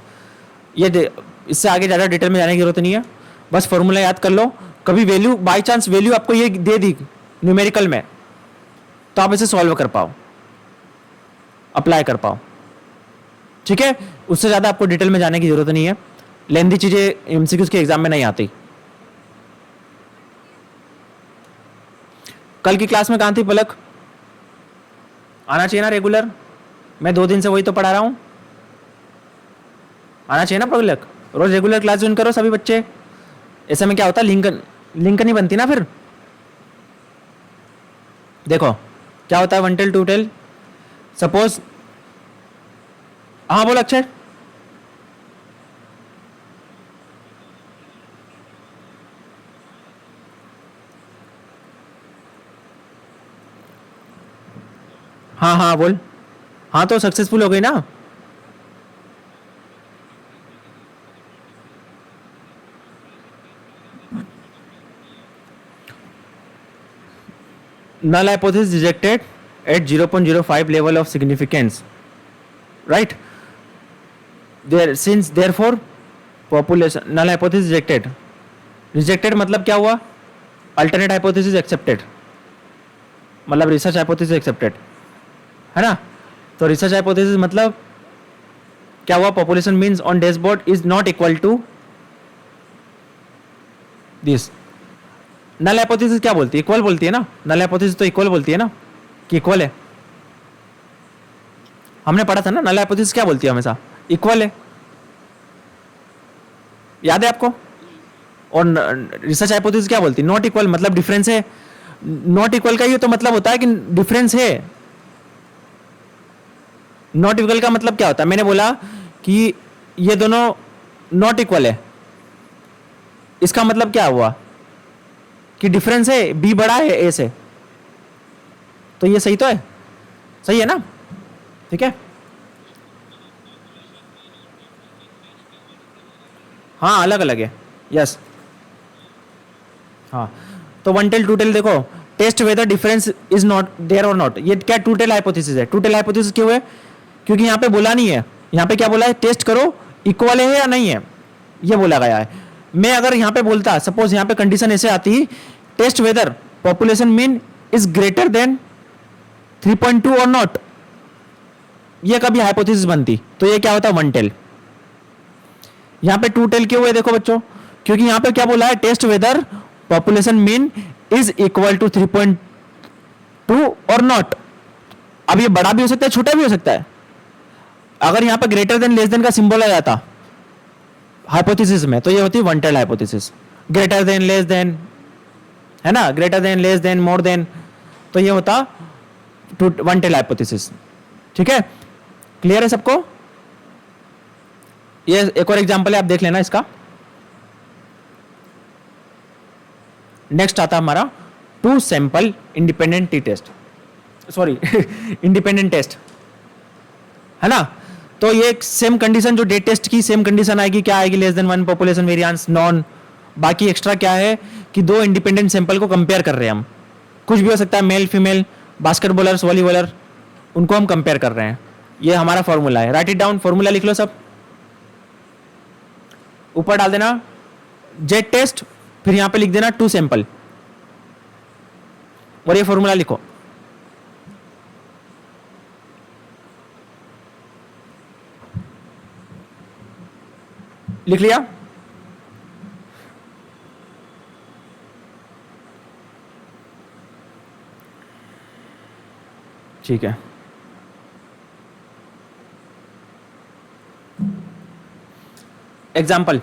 ये इससे आगे ज़्यादा डिटेल में जाने की जरूरत नहीं है, बस फॉर्मूला याद कर लो। कभी वैल्यू बाय चांस वैल्यू आपको ये दे दी न्यूमेरिकल में, तो आप इसे सॉल्व कर पाओ, अप्लाई कर पाओ, ठीक है। उससे ज़्यादा आपको डिटेल में जाने की जरूरत नहीं है, लेंदी चीज़ें एमसीक्यूज के एग्जाम में नहीं आती। कल की क्लास में कहाँ थी पलक, आना चाहिए ना रेगुलर, मैं 2 दिन से वही तो पढ़ा रहा हूँ, आना चाहिए ना पलक, रोज रेगुलर क्लास ज्वाइन करो सभी बच्चे। ऐसे में क्या होता है, लिंक नहीं बनती ना फिर। देखो क्या होता है, 1 टेल 2 टेल, सपोज, हाँ बोलो अक्षर, हाँ हाँ बोल, हाँ तो सक्सेसफुल हो गई ना, null hypothesis rejected at 0.05 level of significance, right, there since therefore population, null hypothesis rejected मतलब क्या हुआ, alternate hypothesis accepted, मतलब रिसर्च हाइपोथेसिस एक्सेप्टेड है ना। तो रिसर्च हाइपोथेसिस मतलब क्या हुआ, population means on dashboard is not equal to this. Null hypothesis क्या बोलती है, इक्वल बोलती है ना, नल हाइपोथेसिस तो इक्वल बोलती है ना, कि इक्वल है, हमने पढ़ा था ना, नल हाइपोथेसिस क्या बोलती है, हमेशा इक्वल है, याद है आपको। और रिसर्च हाइपोथेसिस क्या बोलती है, नॉट इक्वल मतलब डिफरेंस है, नॉट इक्वल का ये तो मतलब होता है कि डिफरेंस है। नॉट इक्वल का मतलब क्या होता है, मैंने बोला कि ये दोनों नॉट इक्वल है, इसका मतलब क्या हुआ कि डिफरेंस है, बी बड़ा है ए से, तो ये सही तो है, सही है ना, ठीक है। हाँ अलग अलग है, यस, हाँ। तो 1 टेल 2 टेल देखो, test whether difference is not there और नॉट, ये क्या 2 टेल हाइपोथेसिस है। 2 टेल हाइपोथेसिस क्यों है, क्योंकि यहाँ पे बोला नहीं है, यहाँ पे क्या बोला है, टेस्ट करो इक्वल है या नहीं है, ये बोला गया है। मैं अगर यहाँ पे बोलता, सपोज यहाँ पे कंडीशन ऐसे आती, test whether population mean is greater than 3.2 और नॉट, ये कभी हाइपोथेसिस बनती, तो ये क्या होता है 1 टेल। यहाँ पे 2 टेल क्यों है देखो बच्चों, क्योंकि यहाँ पे क्या बोला है, test whether population mean is equal to 3.2 और नॉट। अब ये बड़ा भी हो सकता है, छोटा भी हो सकता है। अगर यहां पर ग्रेटर देन लेस देन का सिंबल आ जाता हाइपोथेसिस में, तो ये होती one tail hypothesis. Greater than less than, है ना, greater than less than more than, तो ये होता वन टेल हाइपोथेसिस। ठीक है, क्लियर है सबको? ये एक और एग्जांपल है, आप देख लेना इसका। नेक्स्ट आता हमारा two sample independent T test, sorry independent test, है ना। तो ये सेम कंडीशन जो डेट टेस्ट की सेम कंडीशन आएगी, क्या आएगी? Less than one, population variance known. बाकी एक्स्ट्रा क्या है कि दो इंडिपेंडेंट सैंपल को कंपेयर कर रहे हैं हम, कुछ भी हो सकता है, मेल फीमेल, बास्केटबॉलर्स, वॉलीबॉलर, उनको हम कंपेयर कर रहे हैं। ये हमारा फॉर्मूला है, राइट इट डाउन, फॉर्मूला लिख लो सब, ऊपर डाल देना जेट टेस्ट, फिर यहां पे लिख देना टू सैंपल, और ये फॉर्मूला लिखो। लिख लिया? ठीक है, एग्जाम्पल,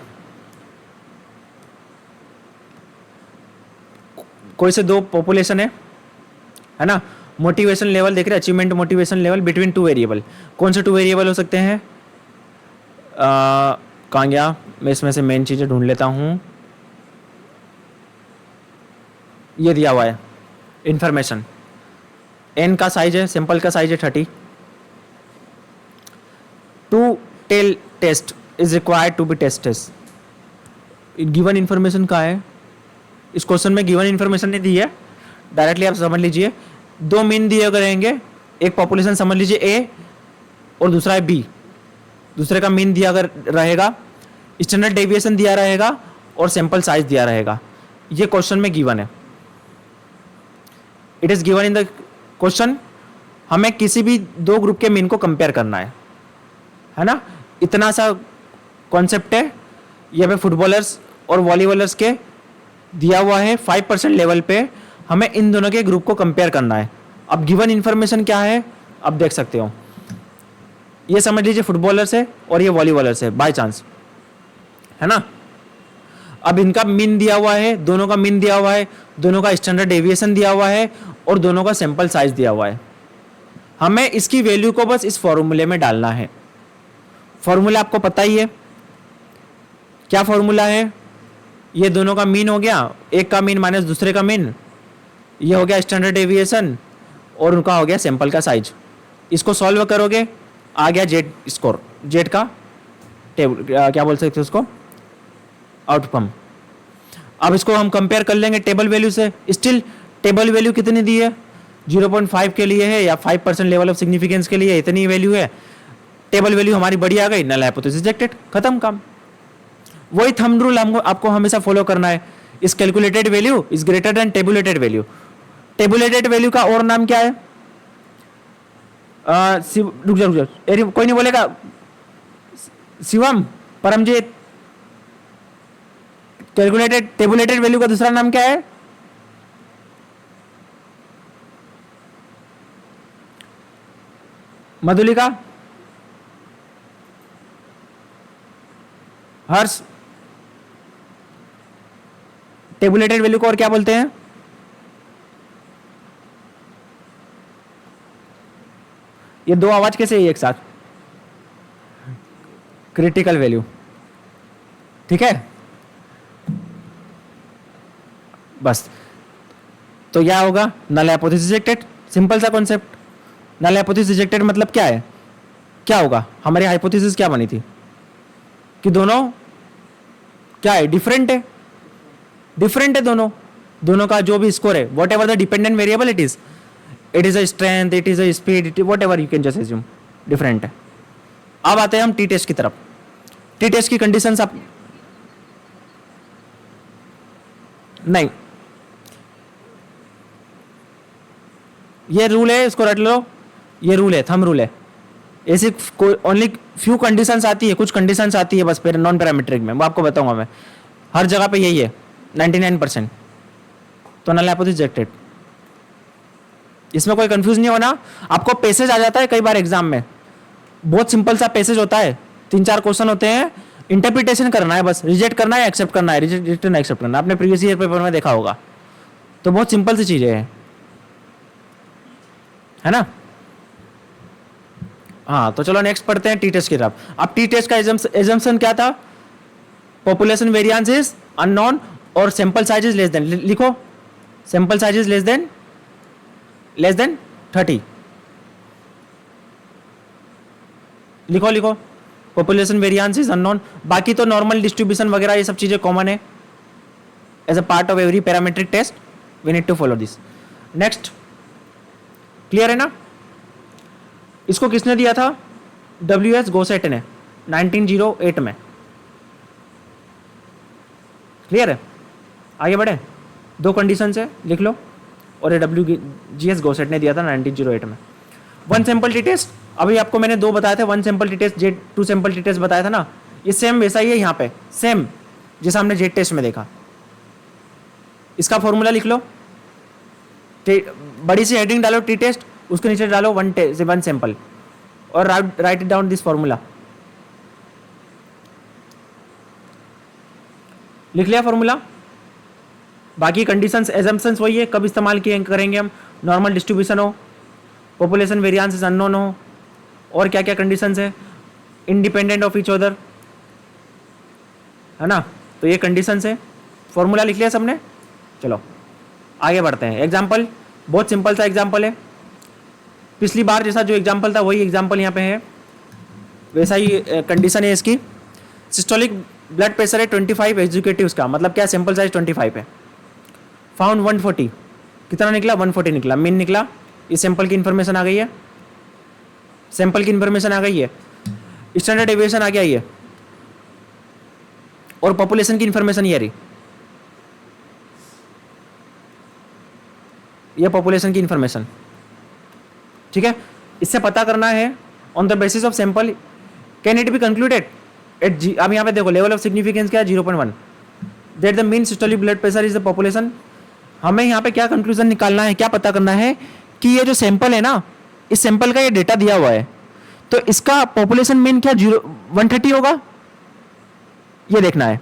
कोई से दो पॉपुलेशन है ना, मोटिवेशन लेवल देख रहे हैं, achievement motivation level between two variable. कौन से टू वेरिएबल हो सकते हैं? कहाँ गया, मैं इसमें से मेन चीज़ें ढूंढ लेता हूँ। ये दिया हुआ है इंफॉर्मेशन, एन का साइज है, सैंपल का साइज है 30। Two tail test is required to be tested. Given information का है, इस क्वेश्चन में गिवन इंफॉर्मेशन नहीं दी है, डायरेक्टली आप समझ लीजिए। दो मीन दिए अगर रहेंगे, एक पॉपुलेशन समझ लीजिए ए और दूसरा है बी, दूसरे का मीन दिया अगर रहेगा, स्टैंडर्ड डेविएशन दिया रहेगा और सैंपल साइज दिया रहेगा। ये क्वेश्चन में गिवन है, it is given in the question. हमें किसी भी दो ग्रुप के मीन को कंपेयर करना है ना, इतना सा कॉन्सेप्ट है। ये पे फुटबॉलर्स और वॉलीबॉलर्स के दिया हुआ है 5% लेवल पे, हमें इन दोनों के ग्रुप को कंपेयर करना है। अब गिवन इंफॉर्मेशन क्या है, अब देख सकते हो, ये समझ लीजिए फुटबॉलर्स है और ये वॉलीबॉलर्स है बाय चांस, है ना। अब इनका मीन दिया हुआ है, दोनों का मीन दिया हुआ है, दोनों का स्टैंडर्ड डेविएशन दिया हुआ है और दोनों का सैंपल साइज दिया हुआ है। हमें इसकी वैल्यू को बस इस फॉर्मूले में डालना है। फॉर्मूला आपको पता ही है, क्या फॉर्मूला है? ये दोनों का मीन हो गया, एक का मीन माइनस दूसरे का मीन, ये हो गया स्टैंडर्ड डेविएशन और उनका हो गया सैंपल का साइज। इसको सॉल्व करोगे, आ गया जेड स्कोर, जेड का टेबल, क्या बोल सकते हैं उसको, आउटकम। अब इसको हम कंपेयर कर लेंगे टेबल वैल्यू से। स्टिल टेबल वैल्यू कितनी दी है? 0.5 के लिए है या 5% लेवल ऑफ सिग्निफिकेंस के लिए इतनी वैल्यू है। टेबल वैल्यू हमारी बड़ी आ गई, नल हाइपोथेसिस रिजेक्टेड, खत्म काम। वही थंब रूल हमको आपको हमेशा फॉलो करना है। इस calculated value is greater then tabulated value. Tabulated value का और नाम क्या है? रुक जा, कोई नहीं बोलेगा। Shivam, Paramjeet, calculated tabulated value का दूसरा नाम क्या है? मधुलिका, हर्ष, टेबुलेटेड वैल्यू को और क्या बोलते हैं? ये दो आवाज कैसे है एक साथ? क्रिटिकल वैल्यू, ठीक है। बस, तो क्या होगा? नल हाइपोथेसिस रिजेक्टेड, सिंपल सा कॉन्सेप्ट। नल हाइपोथेसिस रिजेक्टेड मतलब क्या है? क्या होगा? हमारी हाइपोथेसिस क्या बनी थी कि दोनों क्या है, डिफरेंट है, डिफरेंट है दोनों का जो भी स्कोर है, what ever the dependent variable it is a strength, it is a speed, what ever you can just assume, different है। अब आते हैं हम टी टेस्ट की तरफ। टी टेस्ट की कंडीशंस आप नहीं, ये रूल है, इसको रट लो, ये रूल है, थंब रूल है। ऐसी ओनली फ्यू कंडीशंस आती है, कुछ कंडीशंस आती है बस नॉन पैरामीट्रिक में, वो आपको बताऊंगा मैं। हर जगह पे यही है 99%। तो नल हाइपोथेसिस रिजेक्टेड। इसमें कोई कंफ्यूज नहीं होना। आपको पैसेज आ जाता है कई बार एग्जाम में, बहुत सिंपल सा पैसेज होता है, 3-4 क्वेश्चन होते हैं, इंटरप्रिटेशन करना है बस, रिजेक्ट करना है एक्सेप्ट करना है, रिजेक्ट करना एक्सेप्ट करना है। आपने प्रीवियस ईयर पेपर में देखा होगा। तो बहुत सिंपल सी चीजें हैं, है ना। हाँ तो चलो नेक्स्ट पढ़ते हैं टी टेस्ट की तरफ। अब टी टेस्ट का एजम्पशन क्या था? पॉपुलेशन वेरिएंस इज अननोन और sample size is less than, लिखो sample size is less than 30, लिखो लिखो। पॉपुलेशन वेरिएंस इज अननोन, बाकी तो नॉर्मल डिस्ट्रीब्यूशन वगैरह ये सब चीजें कॉमन है। As a part of every parametric test we need to follow this. Next, clear है ना। इसको किसने दिया था? WS गोसेट ने 1908 में। क्लियर है, आगे बढ़े। 2 कंडीशन है, लिख लो। और ये WGS गोसेट ने दिया था 1908 में। 1 सैंपल टी टेस्ट, अभी आपको मैंने 2 बताए थे, 1 sample T test, z 2 sample T test बताया था ना, ये सेम वैसा ही है यहाँ पे, सेम जैसा हमने जेड टेस्ट में देखा। इसका फॉर्मूला लिख लो, बड़ी सी हेडिंग डालो टी टेस्ट, उसके नीचे डालो 1 सैंपल और right it down this formula. लिख लिया फॉर्मूला। बाकी कंडीशंस एजम्पशंस वही है, कब इस्तेमाल किए करेंगे हम? नॉर्मल डिस्ट्रीब्यूशन हो, पॉपुलेशन वेरिएंस इज अननोन हो, और क्या क्या कंडीशंस है, इंडिपेंडेंट ऑफ ईच अदर, है ना। तो ये कंडीशंस है, फॉर्मूला लिख लिया सबने। चलो आगे बढ़ते हैं। एग्जाम्पल, बहुत सिंपल सा एग्जाम्पल है, पिछली बार जैसा जो एग्जाम्पल था वही एग्जाम्पल यहाँ पे है, वैसा ही कंडीशन है इसकी। सिस्टोलिक ब्लड प्रेशर है 25 एग्जीक्यूटिव्स का, मतलब क्या, सैंपल साइज 25 है। फाउंड 140, कितना निकला? 140 निकला, मीन निकला। ये सैंपल की इंफॉर्मेशन आ गई है, सैंपल की इंफॉर्मेशन आ गई है, स्टैंडर्ड डेविएशन आ गया ये, और पॉपुलेशन की इंफॉर्मेशन ये रही, ये पॉपुलेशन की इंफॉर्मेशन। ठीक है, इससे पता करना है on the basis of sample can it be concluded at जी। अब यहाँ पे देखो लेवल ऑफ सिग्निफिकेंस क्या है? 0.1, that the mean systolic blood pressure is the population. हमें यहाँ पे क्या कंक्लूजन निकालना है, क्या पता करना है कि ये जो सैंपल है ना, इस सैंपल का ये डेटा दिया हुआ है, तो इसका पॉपुलेशन मीन क्या 130 होगा, ये देखना है।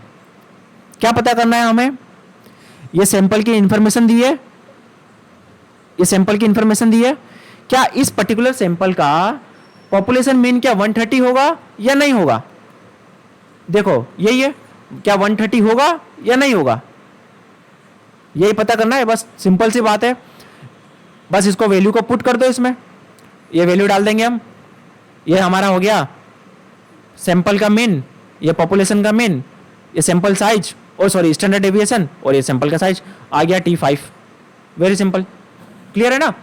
क्या पता करना है हमें? ये सैंपल की इंफॉर्मेशन दी है, ये सैंपल की इंफॉर्मेशन दी है, क्या इस पर्टिकुलर सैंपल का पॉपुलेशन मीन क्या 130 होगा या नहीं होगा? देखो यही है, क्या 130 होगा या नहीं होगा, यही पता करना है, बस सिंपल सी बात है। बस इसको वैल्यू को पुट कर दो इसमें, ये वैल्यू डाल देंगे हम, ये हमारा हो गया सैंपल का मीन, ये पॉपुलेशन का मीन, ये सैंपल साइज, और सॉरी स्टैंडर्ड डेविएशन, और ये सैंपल का साइज आ गया T5। वेरी सिंपल, क्लियर है ना?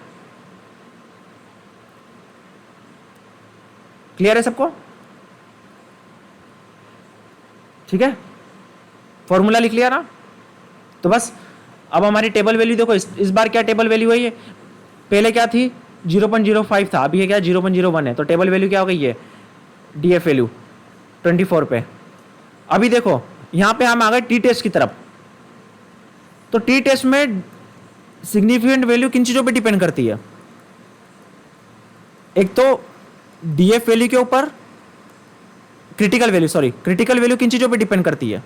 क्लियर है सबको? ठीक है, फॉर्मूला लिख लिया ना। तो बस अब हमारी टेबल वैल्यू देखो, इस बार क्या टेबल वैल्यू है ये, पहले क्या थी 0.05 था, अभी ये क्या 0.01 है, तो टेबल वैल्यू क्या हो गई है? DF वैल्यू 24 पे। अभी देखो यहाँ पे हम आ गए टी टेस्ट की तरफ। तो टी टेस्ट में सिग्निफिकेंट वैल्यू किन चीज़ों पे डिपेंड करती है? एक तो DF वैल्यू के ऊपर, critical value, sorry critical value किन चीज़ों पे डिपेंड करती है?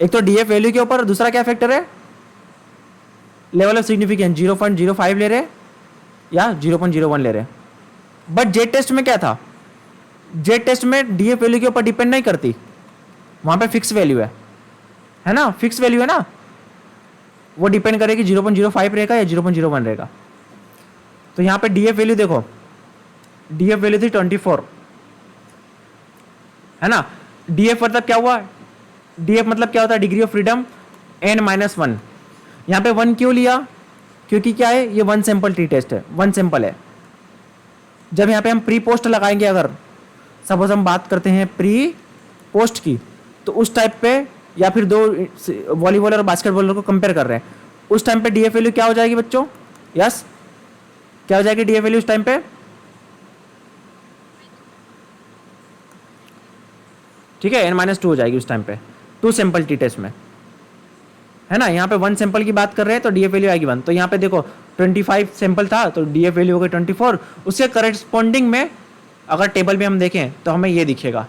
एक तो DF वैल्यू के ऊपर, दूसरा क्या फैक्टर है? लेवल ऑफ सिग्निफिकेंस 0.05 ले रहे या 0.01 ले रहे। बट जेड टेस्ट में क्या था? जेड टेस्ट में DF वैल्यू के ऊपर डिपेंड नहीं करती, वहां पे फिक्स वैल्यू है ना, फिक्स वैल्यू है ना, वो डिपेंड करेगी 0.05 रहेगा या 0.01 रहेगा। तो यहाँ पे DF वैल्यू देखो, DF वैल्यू थी 24, है ना। DF मतलब क्या हुआ? DF मतलब क्या होता है? Degree of freedom N-1। यहाँ पे 1 क्यों लिया? क्योंकि क्या है, ये 1 सैंपल टी टेस्ट है, 1 सैंपल है। जब यहाँ पे हम प्री पोस्ट लगाएंगे, अगर सपोज हम बात करते हैं प्री पोस्ट की, तो उस टाइप पे, या फिर 2 वॉलीबॉलर और बास्केटबॉलर को कंपेयर कर रहे हैं, उस टाइम पे DF वैल्यू क्या हो जाएगी बच्चों? यस, क्या हो जाएगी DF वैल्यू उस टाइम पे? ठीक है, N-2 हो जाएगी उस टाइम पे 2 सैंपल टी टेस्ट में। है ना। यहाँ पे 1 सैंपल की बात कर रहे हैं तो डीएफ वैल्यू आएगी 1। तो यहाँ पे देखो 25 सैंपल था तो डीएफ वैल्यू हो गई 24। उसके करेस्पॉन्डिंग में अगर टेबल में हम देखें तो हमें ये दिखेगा,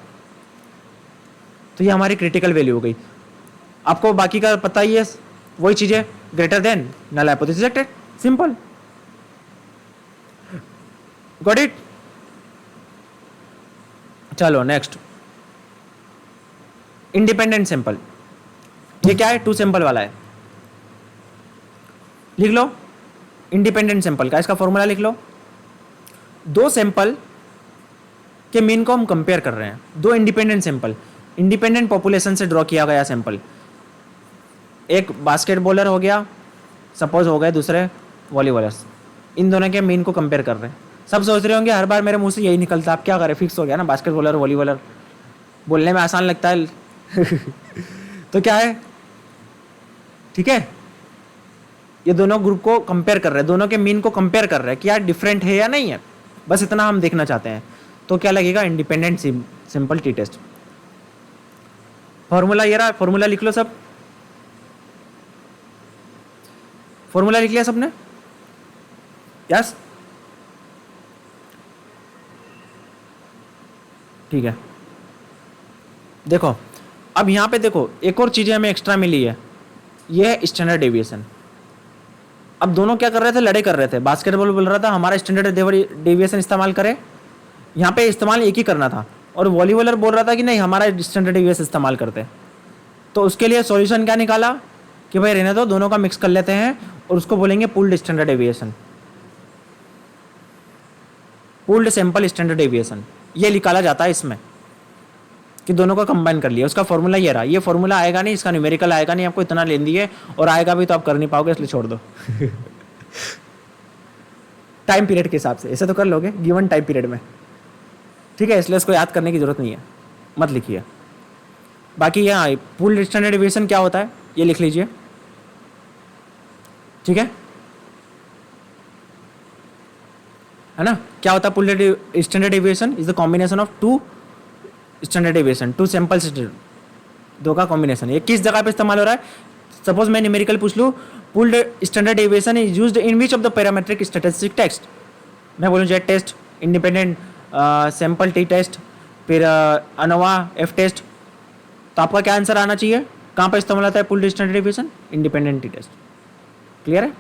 तो ये हमारी क्रिटिकल वैल्यू हो गई। आपको बाकी का पता ही है, वही चीज़ें, greater than, null hypothesis rejected, simple, got it. चलो नेक्स्ट, इंडिपेंडेंट सैंपल। ये क्या है, 2 सैंपल वाला है, लिख लो इंडिपेंडेंट सैंपल का, इसका फॉर्मूला लिख लो। 2 सैंपल के मीन को हम कंपेयर कर रहे हैं, 2 इंडिपेंडेंट सैंपल, इंडिपेंडेंट पॉपुलेशन से ड्रॉ किया गया सैंपल। एक बास्केटबॉलर हो गया, सपोज हो गए दूसरे वॉलीबॉलर्स, इन दोनों के मीन को कंपेयर कर रहे हैं। सब सोच रहे होंगे हर बार मेरे मुंह से यही निकलता है, आप क्या करें, फिक्स हो गया ना, बास्केटबॉलर वॉलीबॉलर, बोलने में आसान लगता है तो क्या है, ठीक है, ये दोनों ग्रुप को कंपेयर कर रहे हैं, दोनों के मीन को कंपेयर कर रहे हैं कि यार डिफरेंट है या नहीं है, बस इतना हम देखना चाहते हैं। तो क्या लगेगा, independent simple t test. Formula ये रहा, फॉर्मूला लिख लो सब, फॉर्मूला लिख लिया सबने, यस, ठीक है। देखो अब यहाँ पे देखो एक और चीज़ें हमें एक्स्ट्रा मिली है, ये है स्टैंडर्ड डेविएशन। अब दोनों क्या कर रहे थे, लड़े कर रहे थे। बास्केटबॉल बोल रहा था हमारा स्टैंडर्ड डेविएशन इस्तेमाल करें, यहाँ पे इस्तेमाल एक ही करना था, और वॉलीबॉलर बोल रहा था कि नहीं हमारा स्टैंडर्ड डेविएशन इस्तेमाल करते। तो उसके लिए सॉल्यूशन क्या निकाला कि भाई रहने दो, दोनों का मिक्स कर लेते हैं और उसको बोलेंगे pooled standard deviation, pooled sample standard deviation, ये निकाला जाता है इसमें कि दोनों को कंबाइन कर लिया। उसका फॉर्मूला ये रहा, ये फॉर्मूला आएगा नहीं, इसका न्यूमेरिकल आएगा नहीं, आपको इतना लेंदी है, और आएगा भी तो आप कर नहीं पाओगे, इसलिए छोड़ दो टाइम पीरियड के हिसाब से ऐसे तो कर लोगे गिवन टाइम पीरियड में, ठीक है, इसलिए इसको याद करने की जरूरत नहीं है, मत लिखिए। बाकी यहाँ पूल्ड स्टैंडर्ड डेविएशन क्या होता है ये लिख लीजिए, ठीक है ना। क्या होता है pooled standard deviation, is the combination of 2 standard deviation, 2 sample, दो का कॉम्बिनेशन। ये किस जगह पे इस्तेमाल हो रहा है, सपोज मैं न्यूमेरिकल पूछ लूँ, pooled standard deviation is used in which of the parametric statistic test, मैं बोलूँ Z test, independent sample T test, फिर अनोवा एफ टेस्ट, तो आपका क्या आंसर आना चाहिए, कहाँ पर इस्तेमाल होता है pooled standard deviation, independent T test. Clear है,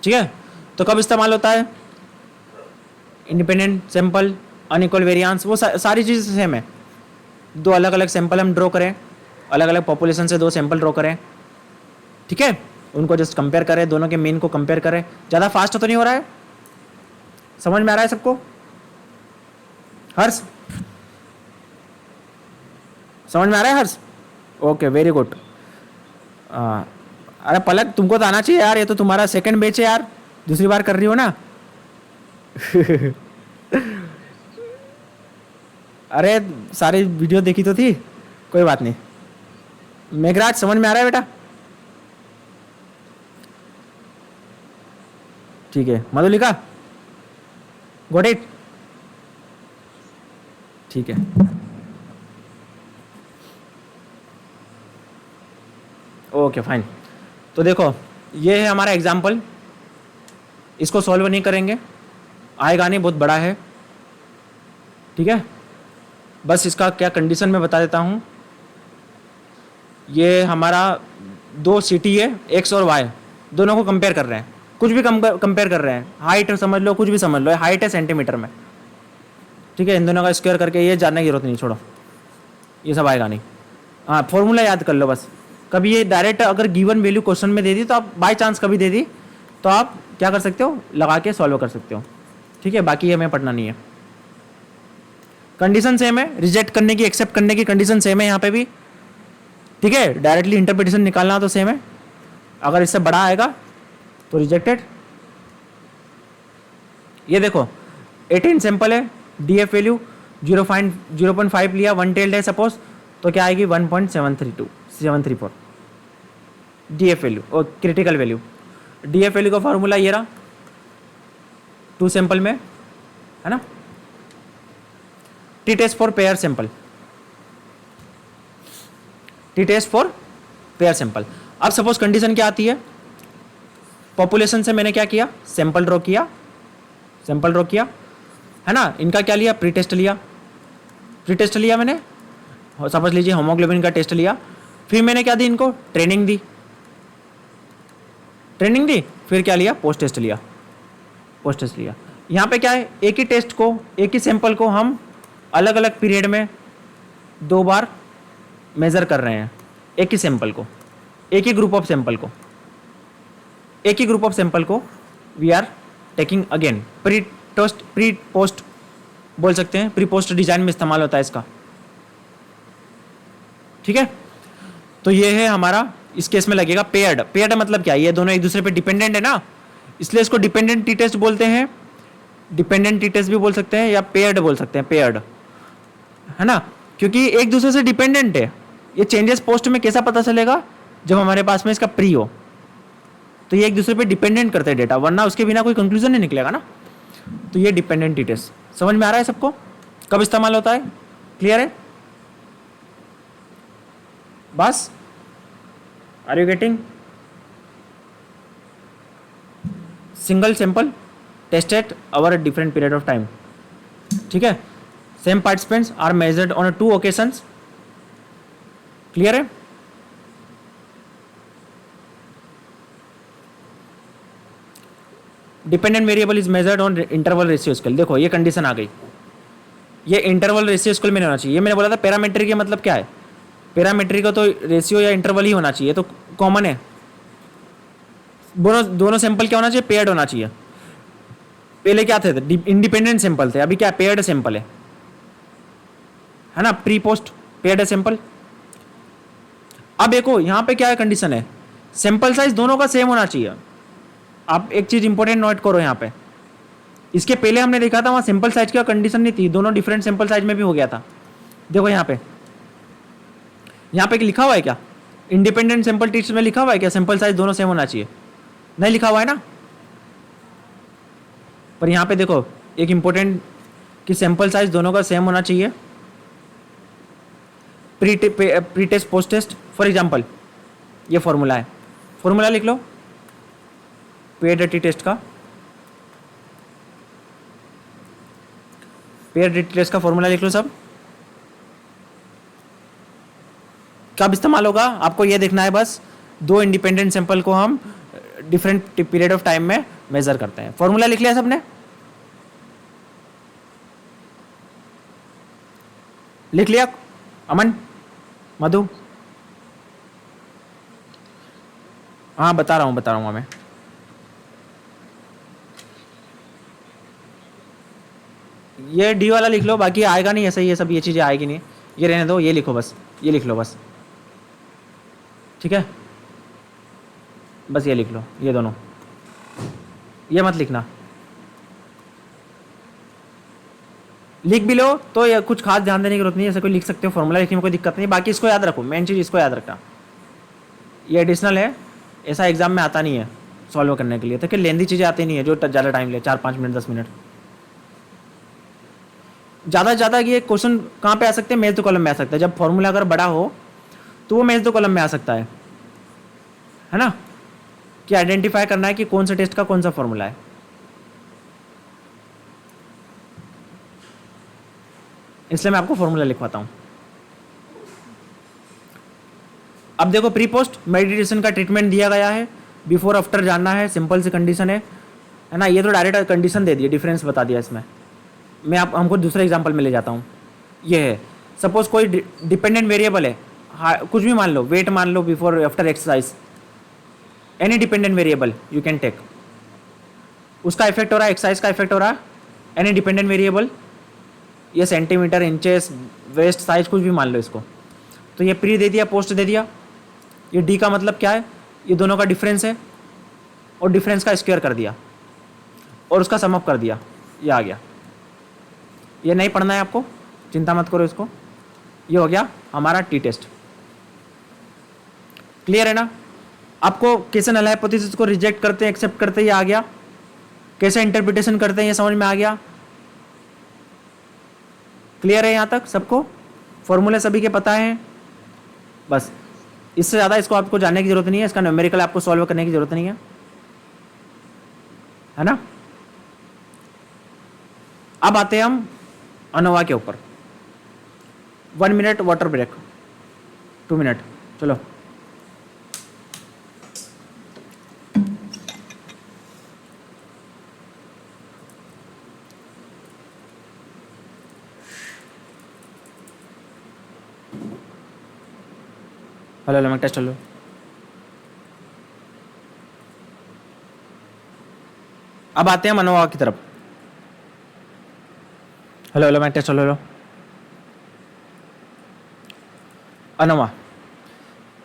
ठीक है। तो कब इस्तेमाल होता है, इंडिपेंडेंट सैंपल, अनइक्वल वेरिएंस, वो सारी चीज़ें सेम है। 2 अलग अलग सैंपल हम ड्रॉ करें, अलग अलग पॉपुलेशन से 2 सैंपल ड्रॉ करें, ठीक है, उनको जस्ट कंपेयर करें, दोनों के मीन को कंपेयर करें। ज़्यादा फास्ट तो नहीं हो रहा है, समझ में आ रहा है सबको, हर्ष समझ में आ रहा है हर्ष, ओके वेरी गुड। अरे पलक तुमको तो आना चाहिए यार, ये तो तुम्हारा सेकंड बैच है यार, दूसरी बार कर रही हो ना अरे सारी वीडियो देखी तो थी, कोई बात नहीं। मेघराज समझ में आ रहा है बेटा, ठीक है, मधुलिका गॉट इट, ठीक है। ओके फाइन, तो देखो ये है हमारा एग्जाम्पल, इसको सॉल्व नहीं करेंगे, आएगा नहीं, बहुत बड़ा है, ठीक है। बस इसका क्या कंडीशन में बता देता हूँ, ये हमारा 2 सिटी है, एक्स और वाई, दोनों को कंपेयर कर रहे हैं, कुछ भी कंपेयर कर रहे हैं, हाइट समझ लो, कुछ भी समझ लो, हाइट है सेंटीमीटर में, ठीक है, इन दोनों का स्क्वायर करके, ये जानने की जरूरत नहीं, छोड़ो, ये सब आएगा नहीं। हाँ फॉर्मूला याद कर लो बस, कभी ये डायरेक्ट अगर गिवन वैल्यू क्वेश्चन में दे दी तो आप बाय चांस कभी दे दी तो आप क्या कर सकते हो, लगा के सॉल्व कर सकते हो, ठीक है, बाकी हमें पढ़ना नहीं है। कंडीशन सेम है, रिजेक्ट करने की एक्सेप्ट करने की कंडीशन सेम है यहाँ पे भी, ठीक है, डायरेक्टली इंटरप्रिटेशन निकालना तो सेम है, अगर इससे बड़ा आएगा तो रिजेक्टेड। ये देखो 18 सैंपल है, डीएफ वैल्यू 0.5 लिया, 1 टेल्ड है सपोज, तो क्या आएगी 1.734 डीएफ वैल्यू और क्रिटिकल वैल्यू। डीएफ वैल्यू का फॉर्मूला ये रहा 2 सैंपल में, है ना, T test for pair sample, T test for pair sample. अब सपोज कंडीशन क्या आती है, पॉपुलेशन से मैंने क्या किया, सैंपल ड्रॉ किया, सैंपल ड्रॉ किया, है ना, इनका क्या लिया, प्री टेस्ट लिया, प्री टेस्ट लिया मैंने, समझ लीजिए होमोग्लोबिन का टेस्ट लिया, फिर मैंने क्या दी इनको, ट्रेनिंग दी, ट्रेनिंग दी, फिर क्या लिया, पोस्ट टेस्ट लिया, पोस्ट टेस्ट लिया। यहाँ पे क्या है, एक ही टेस्ट को, एक ही सैंपल को हम अलग अलग पीरियड में 2 बार मेज़र कर रहे हैं, एक ही सैंपल को, एक ही ग्रुप ऑफ सैंपल को, एक ही ग्रुप ऑफ सैंपल को we are taking again, pre test pre post बोल सकते हैं, प्री पोस्ट डिजाइन में इस्तेमाल होता है इसका, ठीक है। तो ये है हमारा, इस केस में लगेगा पेयर्ड। पेयर्ड मतलब क्या है, ये दोनों एक दूसरे पे डिपेंडेंट है ना, इसलिए इसको डिपेंडेंट टी टेस्ट बोलते हैं, डिपेंडेंट टी टेस्ट भी बोल सकते हैं या पेयर्ड बोल सकते हैं, पेयर्ड, है ना, क्योंकि एक दूसरे से डिपेंडेंट है। ये चेंजेस पोस्ट में कैसा पता चलेगा, जब हमारे पास में इसका प्री हो, तो ये एक दूसरे पे डिपेंडेंट करते हैं डेटा, वरना उसके बिना कोई कंक्लूजन नहीं निकलेगा ना। तो ये डिपेंडेंट टी टेस्ट समझ में आ रहा है सबको, कब इस्तेमाल होता है, क्लियर है, बस, are you getting. Single sample tested over a different period of time, ठीक है, same participants are measured on 2 occasions, clear है। Dependent variable is measured on interval ratio scale, देखो ये कंडीशन आ गई, ये इंटरवल रेशियो स्केल में नहीं होना चाहिए, ये मैंने बोला था पैरामीट्रिक का मतलब क्या है, पैरामीट्रिक का तो रेशियो या इंटरवल ही होना चाहिए, तो कॉमन है, दोनों सैंपल क्या होना चाहिए, पेयर्ड होना चाहिए। पहले क्या थे, इंडिपेंडेंट सैंपल थे, अभी क्या पेयर्ड सैंपल है ना, प्री पोस्ट पेयर्ड सैंपल। अब देखो यहाँ पे क्या है, कंडीशन है, सैंपल साइज दोनों का सेम होना चाहिए। आप एक चीज इंपॉर्टेंट नोट करो यहाँ पे, इसके पहले हमने देखा था वहाँ सैंपल साइज का कंडीशन नहीं थी, दोनों डिफरेंट सैंपल साइज में भी हो गया था। देखो यहाँ पे लिखा हुआ है क्या, इंडिपेंडेंट सैंपल टेस्ट में लिखा हुआ है क्या सैंपल साइज दोनों सेम होना चाहिए, नहीं लिखा हुआ है ना। पर यहाँ पे देखो एक इंपॉर्टेंट कि सैंपल साइज दोनों का सेम होना चाहिए, pre test post test. For example ये फॉर्मूला है, फॉर्मूला लिख लो पेयर्ड टी टेस्ट का, पेयर्ड टी टेस्ट का फॉर्मूला लिख लो सब। कब इस्तेमाल होगा आपको ये देखना है, बस 2 इंडिपेंडेंट सैंपल को हम डिफरेंट पीरियड ऑफ टाइम में मेजर करते हैं। फॉर्मूला लिख लिया सबने, लिख लिया अमन, मधु, हाँ बता रहा हूँ मैं। ये डी वाला लिख लो, बाकी आएगा नहीं ऐसा, ये सब ये चीज़ें आएगी नहीं, ये रहने दो, ये लिखो बस, ये लिख लो बस, ठीक है, बस ये लिख लो, ये दोनों, ये मत लिखना, लिख भी लो तो ये कुछ खास ध्यान देने की जरूरत नहीं है, ऐसे कोई लिख सकते हो, फॉर्मूला लिखने में कोई दिक्कत नहीं, बाकी इसको याद रखो, मेन चीज़ इसको याद रखना, ये एडिशनल है, ऐसा एग्जाम में आता नहीं है सॉल्व करने के लिए, तो कि लेंदी चीज़ें आती नहीं है जो ज़्यादा टाइम ले, 4-5 मिनट 10 मिनट, ज़्यादा से ज़्यादा ये क्वेश्चन कहाँ पे आ सकते हैं, मेज दो कॉलम में आ सकता है, जब फॉर्मूला अगर बड़ा हो तो वो मेज दो कॉलम में आ सकता है ना, कि आइडेंटिफाई करना है कि कौन सा टेस्ट का कौन सा फॉर्मूला है। इसलिए मैं आपको फॉर्मूला लिखवाता हूं। अब देखो प्री पोस्ट मेडिटेशन का ट्रीटमेंट दिया गया है, बिफोर आफ्टर जानना है, सिंपल सी कंडीशन है ना, ये तो डायरेक्ट कंडीशन दे दिया, डिफरेंस बता दिया इसमें। मैं आप हमको दूसरे एग्जांपल में ले जाता हूँ, ये है सपोज कोई डिपेंडेंट वेरिएबल है, कुछ भी मान लो, वेट मान लो before after exercise, any dependent variable you can take, उसका इफेक्ट हो रहा है, एक्सरसाइज का इफेक्ट हो रहा है, एनी डिपेंडेंट वेरिएबल, ये सेंटीमीटर, इंचेस, वेस्ट साइज, कुछ भी मान लो इसको। तो ये प्री दे दिया, पोस्ट दे दिया, ये डी का मतलब क्या है, ये दोनों का डिफरेंस है, और डिफरेंस का स्क्वायर कर दिया और उसका सम अप कर दिया, ये आ गया। ये नहीं पढ़ना है आपको, चिंता मत करो इसको, ये हो गया हमारा टी टेस्ट। क्लियर है ना। आपको कैसे नल हाइपोथेसिस को रिजेक्ट करते हैं, एक्सेप्ट करते हैं, ये आ गया, कैसे इंटरप्रिटेशन करते हैं ये समझ में आ गया। क्लियर है यहाँ तक सबको, फॉर्मूले सभी के पता है, बस इससे ज़्यादा इसको आपको जानने की जरूरत नहीं है, इसका न्यूमेरिकल आपको सॉल्व करने की जरूरत नहीं है ना। अब आते हैं हम अनोवा के ऊपर। 1 मिनट वाटर ब्रेक, 2 मिनट, चलो। हेलो हेलो, मैं टेस्ट चलो। अब आते हैं अनोवा की तरफ। हेलो हेलो, मैं टेस्ट चलो। Hello ANOVA.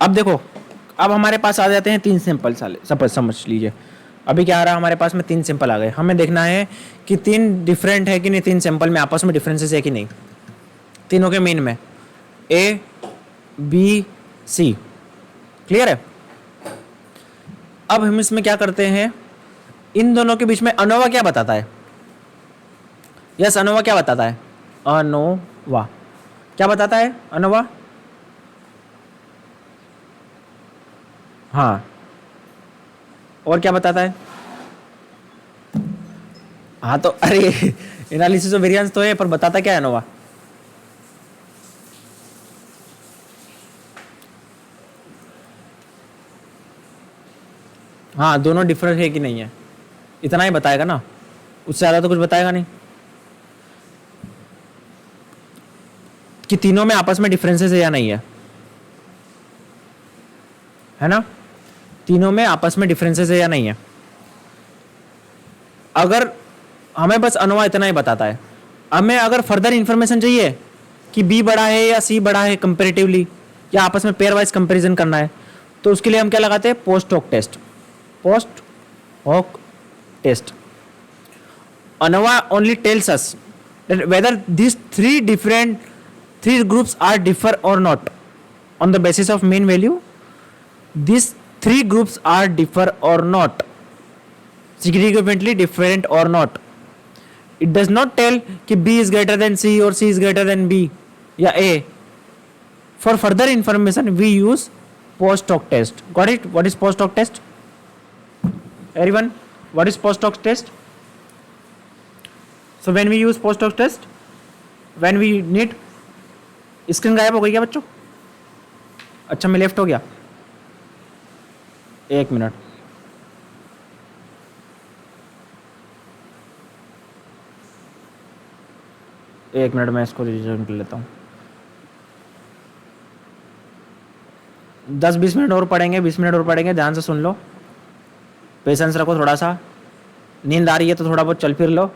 अब देखो, अब हमारे पास आ जाते हैं 3 सिंपल साले, समझ लीजिए। अभी क्या आ रहा है हमारे पास में, 3 सिंपल आ गए। हमें देखना है कि 3 डिफरेंट है कि नहीं, 3 सिंपल में आपस में डिफरेंसेस है कि नहीं, तीनों के मीन में, ए बी सी। क्लियर है। अब हम इसमें क्या करते हैं, इन दोनों के बीच में अनोवा क्या बताता है। यस, अनोवा क्या बताता है, अनोवा क्या बताता है, अनोवा। हाँ, और क्या बताता है। हाँ तो अरे एनालिसिस ऑफ वेरिएंस तो है, पर बताता क्या है अनोवा। हाँ, दोनों डिफरेंट है कि नहीं है, इतना ही बताएगा ना, उससे ज़्यादा तो कुछ बताएगा नहीं। कि तीनों में आपस में डिफरेंसेस है या नहीं है ना, तीनों में आपस में डिफरेंसेस है या नहीं है। अगर हमें बस अनोवा इतना ही बताता है, हमें अगर फर्दर इंफॉर्मेशन चाहिए कि बी बड़ा है या सी बड़ा है कंपेरेटिवली, या आपस में पेयर वाइज कंपेरिजन करना है, तो उसके लिए हम क्या लगाते हैं, post hoc test. Post hoc test. ANOVA only tells us whether these three groups are differ or not on the basis of mean value. These 3 groups are differ or not, significantly different or not. It does not tell कि B is greater than C or C is greater than B या A. For further information we use post hoc test. Got it? What is post hoc test? Everyone, what is post hoc test? So when we use post hoc test, when we need, screen गायब हो गई क्या बच्चों? अच्छा, मैं left हो गया, 1 minute. मैं इसको रिजॉइन कर लेता हूँ। 10-20 मिनट और पढ़ेंगे, 20 मिनट और पढ़ेंगे, ध्यान से सुन लो, पेशेंस रखो थोड़ा सा। नींद आ रही है तो थोड़ा बहुत चल फिर लो,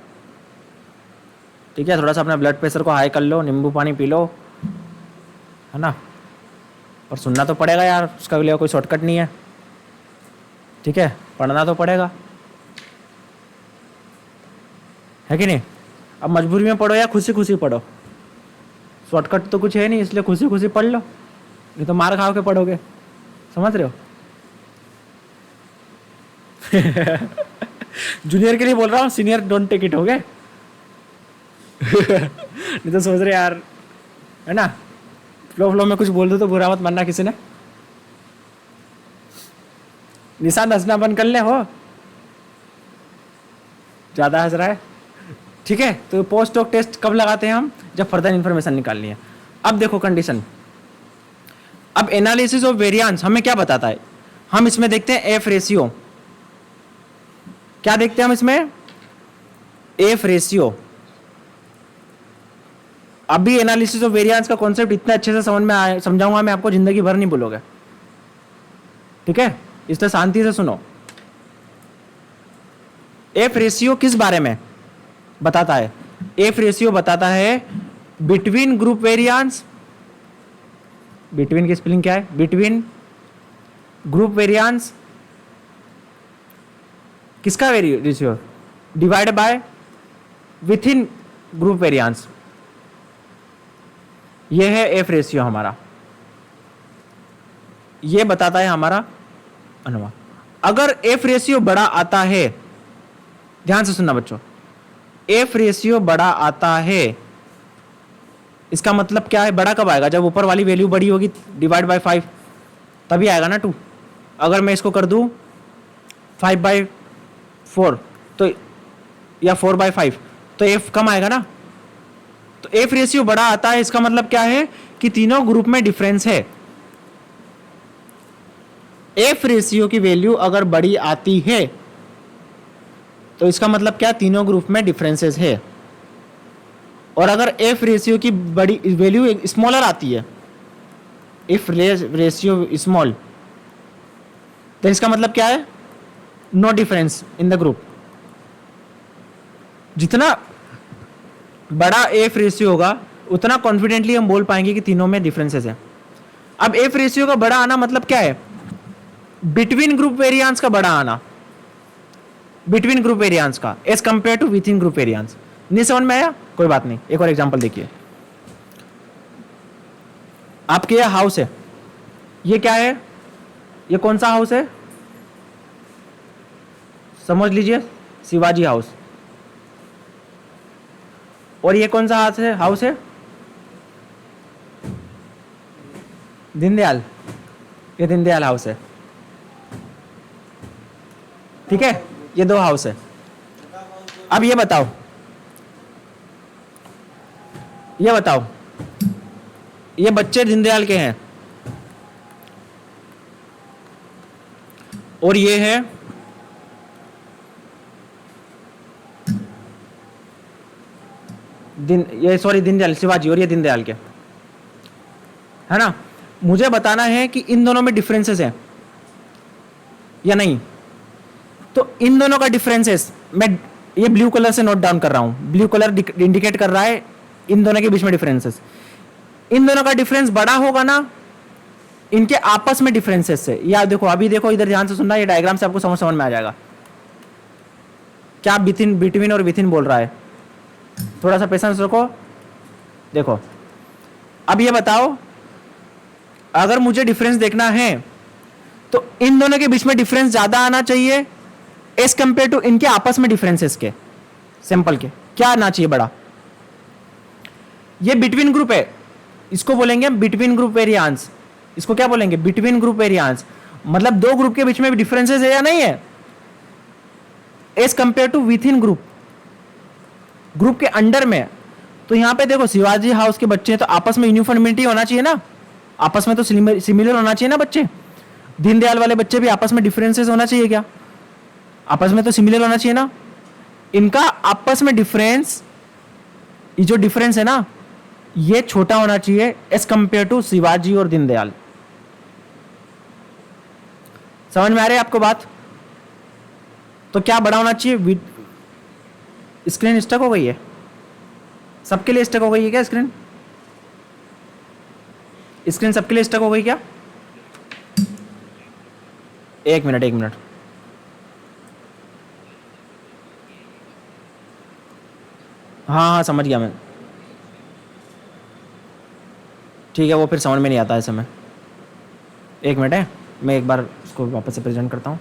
ठीक है। थोड़ा सा अपना ब्लड प्रेशर को हाई कर लो, नींबू पानी पी लो, है ना। और सुनना तो पड़ेगा यार, उसका लिए कोई शॉर्टकट नहीं है, ठीक है। पढ़ना तो पड़ेगा, है कि नहीं। अब मजबूरी में पढ़ो या खुशी खुशी पढ़ो, शॉर्टकट तो कुछ है नहीं, इसलिए खुशी खुशी पढ़ लो, नहीं तो मार खाओ के पढ़ोगे, समझ रहे हो। जूनियर के लिए बोल रहा हूँ, सीनियर डोंट टेक इट, हो गए। नहीं तो सोच रहे यार, है ना, फ्लो में कुछ बोल दो तो बुरा मत मानना किसी ने। निशान हंसना बंद कर ले, हो ज्यादा हंस रहा है, ठीक है। तो पोस्ट हॉक टेस्ट कब लगाते हैं हम, जब फर्दर इंफॉर्मेशन निकालनी है। अब देखो कंडीशन, अब एनालिसिस ऑफ वेरिएंस हमें क्या बताता है, हम इसमें देखते हैं एफ रेशियो। क्या देखते हैं हम इसमें, एफ रेशियो। अभी एनालिसिस ऑफ वेरिएंस का कॉन्सेप्ट इतना अच्छे से समझ में समझाऊंगा मैं आपको, जिंदगी भर नहीं भूलोगे, ठीक है। इसलिए शांति से सुनो। एफ रेशियो किस बारे में बताता है, एफ रेशियो बताता है बिटवीन ग्रुप वेरिएंस। बिटवीन की स्पेलिंग क्या है, बिटवीन ग्रुप वेरिएंस किसका ratio, divide by with in group variance, ये है एफ रेशियो हमारा, ये बताता है हमारा अनोवा। अगर एफ रेशियो बड़ा आता है, ध्यान से सुनना बच्चों, एफ रेशियो बड़ा आता है, इसका मतलब क्या है, बड़ा कब आएगा, जब ऊपर वाली वैल्यू बड़ी होगी, डिवाइड बाय 5, तभी आएगा ना 2। अगर मैं इसको कर दूं 5/4 तो, या 4/5, तो एफ कम आएगा ना। तो एफ रेशियो बड़ा आता है, इसका मतलब क्या है कि तीनों ग्रुप में डिफरेंस है। एफ रेशियो की वैल्यू अगर बड़ी आती है तो इसका मतलब क्या, तीनों ग्रुप में डिफरेंसेस है। और अगर एफ रेशियो की बड़ी वैल्यू स्मॉलर आती है, इफ रेशियो स्मॉल, तो इसका मतलब क्या है, no difference in the group. जितना बड़ा एफ रेशियो होगा उतना कॉन्फिडेंटली हम बोल पाएंगे कि तीनों में डिफरेंसेस है। अब एफ रेशियो का बड़ा आना मतलब क्या है, बिटवीन ग्रुप वेरिएंस का बड़ा आना, बिटवीन ग्रुप वेरिएंस का as compare to within group variance. नहीं समझ में आया, कोई बात नहीं, एक और एग्जांपल देखिए। आपके यह हाउस है, ये क्या है, ये कौन सा हाउस है, समझ लीजिए, शिवाजी हाउस। और ये कौन सा हाउस है, दीनदयाल, ये दीनदयाल हाउस है। ठीक है, ये 2 हाउस है। अब ये बताओ, ये बच्चे दीनदयाल के हैं और ये है दीनदयाल शिवाजी, और ये दीनदयाल के, है ना। मुझे बताना है कि इन दोनों में डिफरेंसेस हैं या नहीं। तो इन दोनों का डिफरेंसेस मैं ये ब्लू कलर से नोट डाउन कर रहा हूं, ब्लू कलर इंडिकेट कर रहा है इन दोनों के बीच में डिफरेंसेस। इन दोनों का डिफरेंस बड़ा होगा ना इनके आपस में डिफरेंसेस से। या देखो, अभी देखो, इधर ध्यान से सुनना, ये डायग्राम से आपको समझ में आ जाएगा क्या बिटवीन और विथिन बोल रहा है। थोड़ा सा पेशेंस रखो। देखो, अब ये बताओ, अगर मुझे डिफरेंस देखना है तो इन दोनों के बीच में डिफरेंस ज्यादा आना चाहिए एज कंपेयर टू इनके आपस में डिफरेंसेस के, सिंपल के, क्या आना चाहिए, बड़ा। ये बिटवीन ग्रुप है, इसको बोलेंगे बिटवीन ग्रुप वेरिएंस। इसको क्या बोलेंगे, बिटवीन ग्रुप वेरिएंस। मतलब 2 ग्रुप के बीच में डिफरेंसेस है या नहीं है, as compare to within group, group के अंडर में। तो यहां पे देखो, शिवाजी हाउस के बच्चे तो आपस में यूनिफॉर्मिटी होना चाहिए ना, आपस में तो सिमिलर होना चाहिए ना बच्चे। दीनदयाल वाले बच्चे भी आपस में डिफरेंसेस होना चाहिए क्या, आपस में तो सिमिलर होना चाहिए ना। इनका आपस में डिफरेंस, ये जो डिफरेंस है ना, ये छोटा होना चाहिए एज कंपेयर टू शिवाजी और दीनदयाल। समझ में आ रही है आपको बात। तो क्या बड़ा होना चाहिए, स्क्रीन स्टक हो गई है, सबके लिए स्टक हो गई है क्या स्क्रीन, स्क्रीन सबके लिए स्टक हो गई क्या। एक मिनट, हाँ समझ गया मैं। ठीक है, वो फिर समझ में नहीं आता है समय। एक मिनट है, मैं एक बार उसको वापस से प्रेजेंट करता हूँ।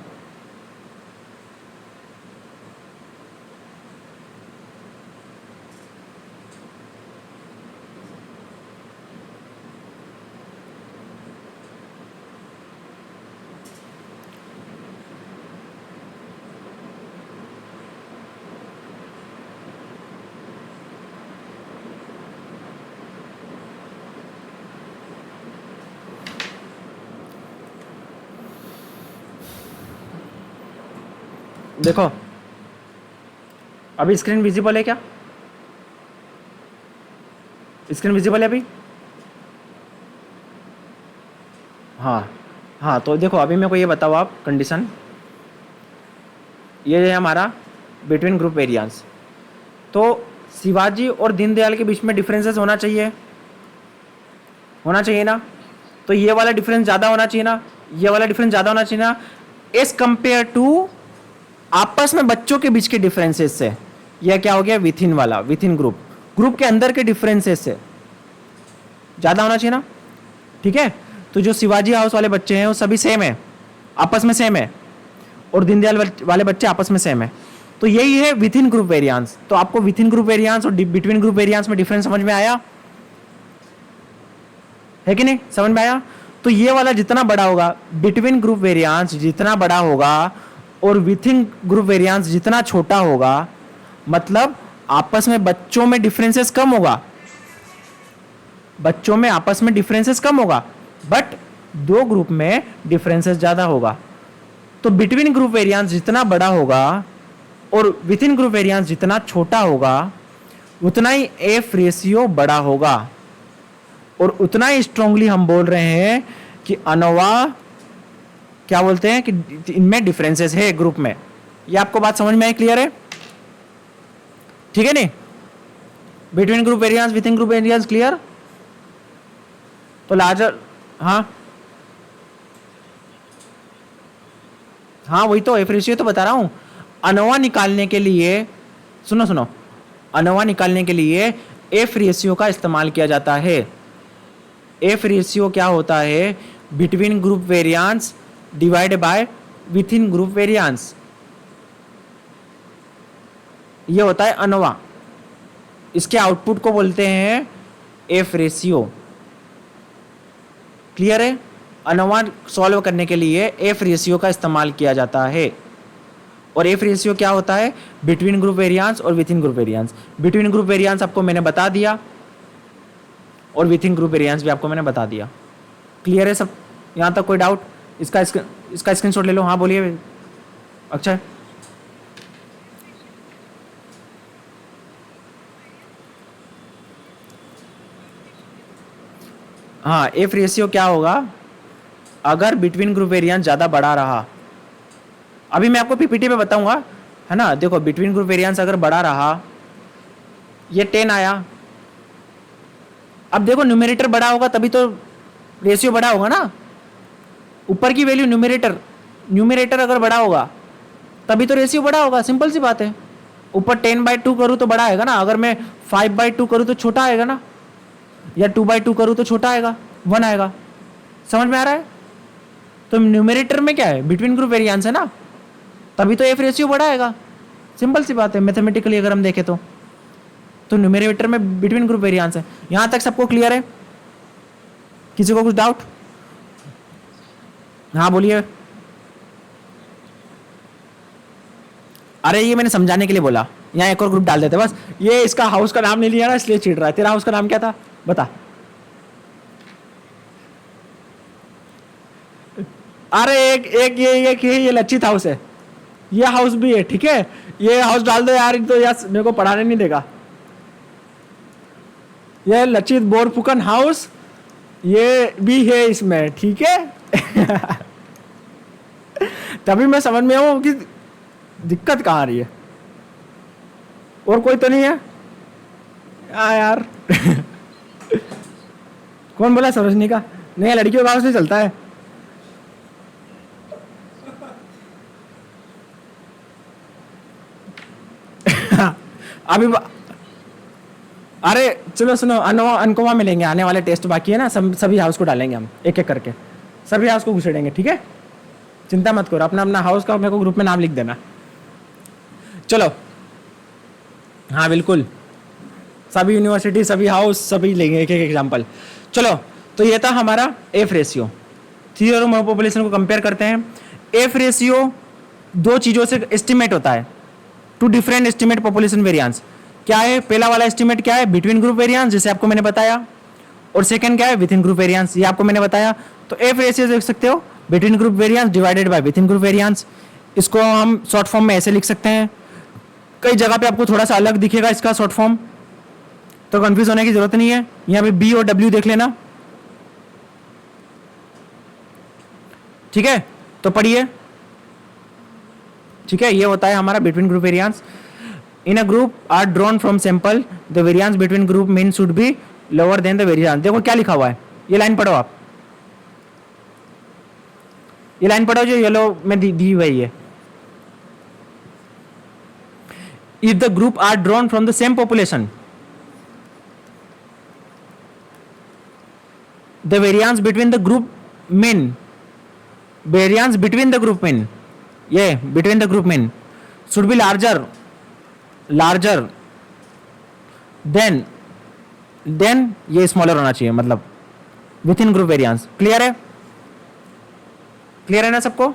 देखो, अभी स्क्रीन विजिबल है क्या, स्क्रीन विजिबल है अभी। हाँ, तो देखो, अभी मेरे को ये बताओ आप, कंडीशन ये है हमारा बिटवीन ग्रुप वेरिएंस। तो शिवाजी और दीनदयाल के बीच में डिफरेंसेस होना चाहिए ना। तो ये वाला डिफरेंस ज़्यादा होना चाहिए ना, ये वाला डिफरेंस ज़्यादा होना चाहिए ना, एज कंपेयर टू आपस में बच्चों के बीच के डिफरेंसेस से। यह क्या हो गया, विथ इन वाला, विथ इन ग्रुप के अंदर के डिफरेंसेस से ज़्यादा होना चाहिए ना। ठीक है, तो जो शिवाजी हाउस वाले बच्चे हैं वो सभी सेम है, आपस में सेम है, और दीनदयाल वाले बच्चे आपस में सेम है। तो यही है विथ इन ग्रुप वेरिएंस। तो आपको विथ इन ग्रुप वेरिएंस और बिटवीन ग्रुप वेरिएंस में डिफरेंस समझ में आया है कि नहीं, समझ में आया। तो ये वाला जितना बड़ा होगा, बिटवीन ग्रुप वेरियांस जितना बड़ा होगा और विथ इन ग्रुप वेरियांस जितना छोटा होगा, मतलब आपस में बच्चों में डिफरेंसेस कम होगा, बच्चों में आपस में डिफरेंसेस कम होगा, बट दो ग्रुप में डिफरेंसेस ज्यादा होगा। तो बिटवीन ग्रुप वेरियांस जितना बड़ा होगा और विथ इन ग्रुप वेरियांस जितना छोटा होगा, उतना ही एफ रेशियो बड़ा होगा, और उतना ही स्ट्रांगली हम बोल रहे हैं कि अनोवा क्या बोलते हैं कि इनमें डिफरेंसेस है ग्रुप में। ये आपको बात समझ में आई, क्लियर है? ठीक है नहीं? Between group variance with in group variance clear? तो लार्जर, हाँ हाँ वही तो एफ रेशियो तो बता रहा हूं। अनोवा निकालने के लिए, सुनो सुनो, अनोवा निकालने के लिए एफ रेशियो का इस्तेमाल किया जाता है। एफ रेशियो क्या होता है? Between group variance divide by with in group variance, ये होता है अनोवा। इसके आउटपुट को बोलते हैं एफ रेशियो। क्लियर है? अनोवा सॉल्व करने के लिए एफ रेशियो का इस्तेमाल किया जाता है। और एफ रेशियो क्या होता है? बिटवीन ग्रुप वेरियांस और with in group variance. Between group variance आपको मैंने बता दिया, और विथ इन ग्रुप वेरियांस भी आपको मैंने बता दिया। क्लियर है सब? यहां तक कोई डाउट? इसका स्क्रीनशॉट ले लो। हाँ बोलिए अक्षय। हाँ, एफ रेशियो क्या होगा अगर बिटवीन ग्रुप वेरियांस ज्यादा बड़ा रहा? अभी मैं आपको पीपीटी पे बताऊंगा, है ना। देखो, बिटवीन ग्रुप वेरियांस अगर बड़ा रहा, ये 10 आया। अब देखो, न्यूमरेटर बड़ा होगा तभी तो रेशियो बड़ा होगा ना। ऊपर की वैल्यू न्यूमरेटर अगर बड़ा होगा तभी तो रेशियो बड़ा होगा, सिंपल सी बात है। ऊपर 10/2 करूँ तो बड़ा आएगा ना, अगर मैं 5/2 करूँ तो छोटा आएगा ना, या 2/2 करूँ तो छोटा आएगा, 1 आएगा। समझ में आ रहा है? तो न्यूमरेटर में क्या है? बिटवीन ग्रुप वेरियांस है ना, तभी तो एफ रेशियो बड़ा आएगा। सिंपल सी बात है, मैथमेटिकली अगर हम देखें तो न्यूमरेटर में बिटवीन ग्रुप वेरियांस है। यहां तक सबको क्लियर है? किसी को कुछ डाउट? हाँ बोलिए। अरे ये मैंने समझाने के लिए बोला, यहाँ एक और ग्रुप डाल देते बस। ये इसका हाउस का नाम नहीं लिया ना, इसलिए चिढ़ रहा है। तेरा हाउस का नाम क्या था बता? अरे एक ये लचित हाउस है, ये हाउस भी है, ठीक है। ये हाउस डाल दो यार, तो यार मेरे को पढ़ाने नहीं देगा। ये लचित बोरफुकन हाउस, ये भी है इसमें, ठीक है। तभी मैं समझ में आऊं कि दिक्कत कहाँ आ रही है। और कोई तो नहीं है? यार। कौन बोला सरोजनी का? नहीं, लड़कियों का हाउस नहीं चलता है। अभी अरे चलो सुनो, अनकोवा मिलेंगे, आने वाले टेस्ट बाकी है ना, सभी हाउस को डालेंगे हम एक एक करके, सभी हाउस को घुसेड़ेंगे, ठीक है। चिंता मत करो, अपना अपना हाउस का मेरे को ग्रुप में नाम लिख देना। चलो, हाँ बिल्कुल, सभी यूनिवर्सिटी, सभी हाउस, सभी लेंगे एक एक एग्जाम्पल। चलो, तो ये था हमारा F ratio. Theorem of population को कंपेयर करते हैं। एफ रेशियो दो चीजों से एस्टिमेट होता है, two different estimate population variance. क्या है? पहला वाला एस्टिमेट क्या है? बिटवीन ग्रुप वेरिएंस, जैसे आपको मैंने बताया। और सेकंड क्या है? विद इन ग्रुप वेरिएंस, ये आपको मैंने बताया। तो एफ रेशियो देख सकते हो, between group variance divided by with in group variance. इसको हम शॉर्ट फॉर्म में ऐसे लिख सकते हैं। कई जगह पे आपको थोड़ा सा अलग दिखेगा इसका शॉर्ट फॉर्म, तो कंफ्यूज होने की जरूरत नहीं है। यहाँ पे बी और डब्ल्यू देख लेना, ठीक है। तो पढ़िए, ठीक है। ये होता है हमारा between group variance. In a group are drawn from sample, the variance between group mean should be lower than the variance. देखो क्या लिखा हुआ है, ये लाइन पढ़ो आप, ये लाइन पढ़ो जो येलो में दी हुई है। If the group are drawn from the same population, the variance between the group mean, variance between the group mean, ये between the group mean should be larger than ये स्मॉलर होना चाहिए, मतलब within group variance. Clear है? Clear है ना सबको?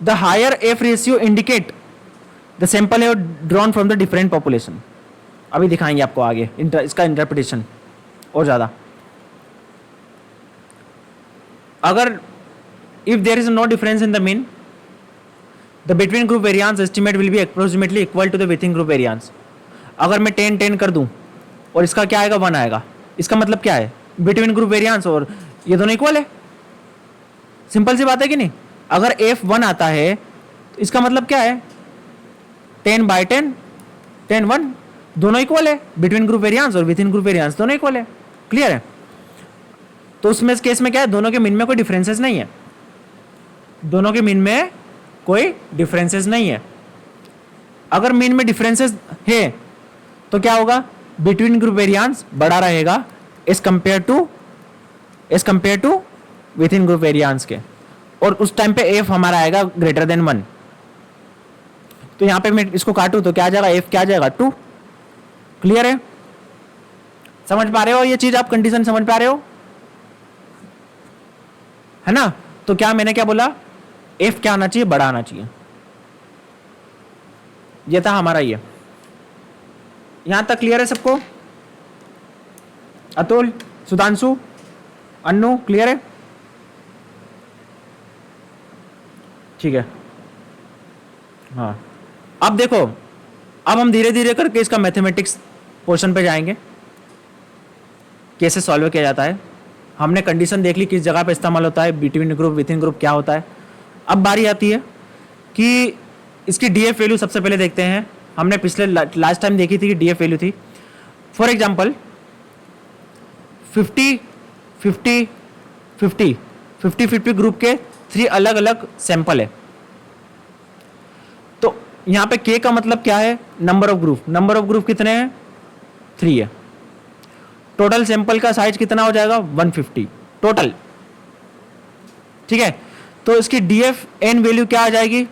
The higher F ratio indicate the sample है drawn from the different population. अभी दिखाएंगे आपको आगे इसका इंटरप्रिटेशन और ज़्यादा। अगर if there is no difference in the mean, the between group variance estimate will be approximately equal to the within group variance. अगर मैं 10-10 कर दूं और इसका क्या आएगा 1 आएगा, इसका मतलब क्या है? बिटवीन ग्रुप वेरियांस और ये दोनों इक्वल है। सिंपल सी बात है कि नहीं? अगर F1 आता है तो इसका मतलब क्या है? 10/10 10/1 दोनों इक्वल है। बिटवीन ग्रुप वेरियांस और विद इन ग्रुप वेरियांस दोनों इक्वल है। क्लियर है? तो उसमें इस केस में क्या है? दोनों के मीन में कोई डिफरेंसेस नहीं है। दोनों के मीन में कोई डिफरेंसेस नहीं है। अगर मीन में डिफरेंसेस है तो क्या होगा? बिटवीन ग्रुप वेरियांस बड़ा रहेगा as compare to within group variance के, और उस टाइम पे एफ हमारा आएगा ग्रेटर देन 1। तो यहां पे मैं इसको काटूं तो क्या आ जाएगा? एफ क्या आ जाएगा? 2। क्लियर है? समझ पा रहे हो ये चीज? आप कंडीशन समझ पा रहे हो, है ना? तो क्या मैंने क्या बोला? एफ क्या आना चाहिए? बड़ा आना चाहिए। ये था हमारा ये। यहां तक क्लियर है सबको? अतुल, सुधांशु, अन्नू, क्लियर है? ठीक है। हाँ, अब देखो, अब हम धीरे धीरे करके इसका मैथमेटिक्स पोर्शन पे जाएंगे, कैसे सॉल्व किया जाता है। हमने कंडीशन देख ली किस जगह पे इस्तेमाल होता है, between group with in group क्या होता है। अब बारी आती है कि इसकी डीएफ वैल्यू सबसे पहले देखते हैं। हमने पिछले लास्ट टाइम देखी थी कि डीएफ वैल्यू थी। फॉर एग्जांपल 50-50 ग्रुप के 3 अलग अलग सैंपल है। तो यहां पे के का मतलब क्या है? Number of group. Number of group कितने हैं? 3 है। टोटल सैंपल का साइज कितना हो जाएगा? 150 टोटल। ठीक है, तो इसकी डीएफ एन वैल्यू क्या आ जाएगी?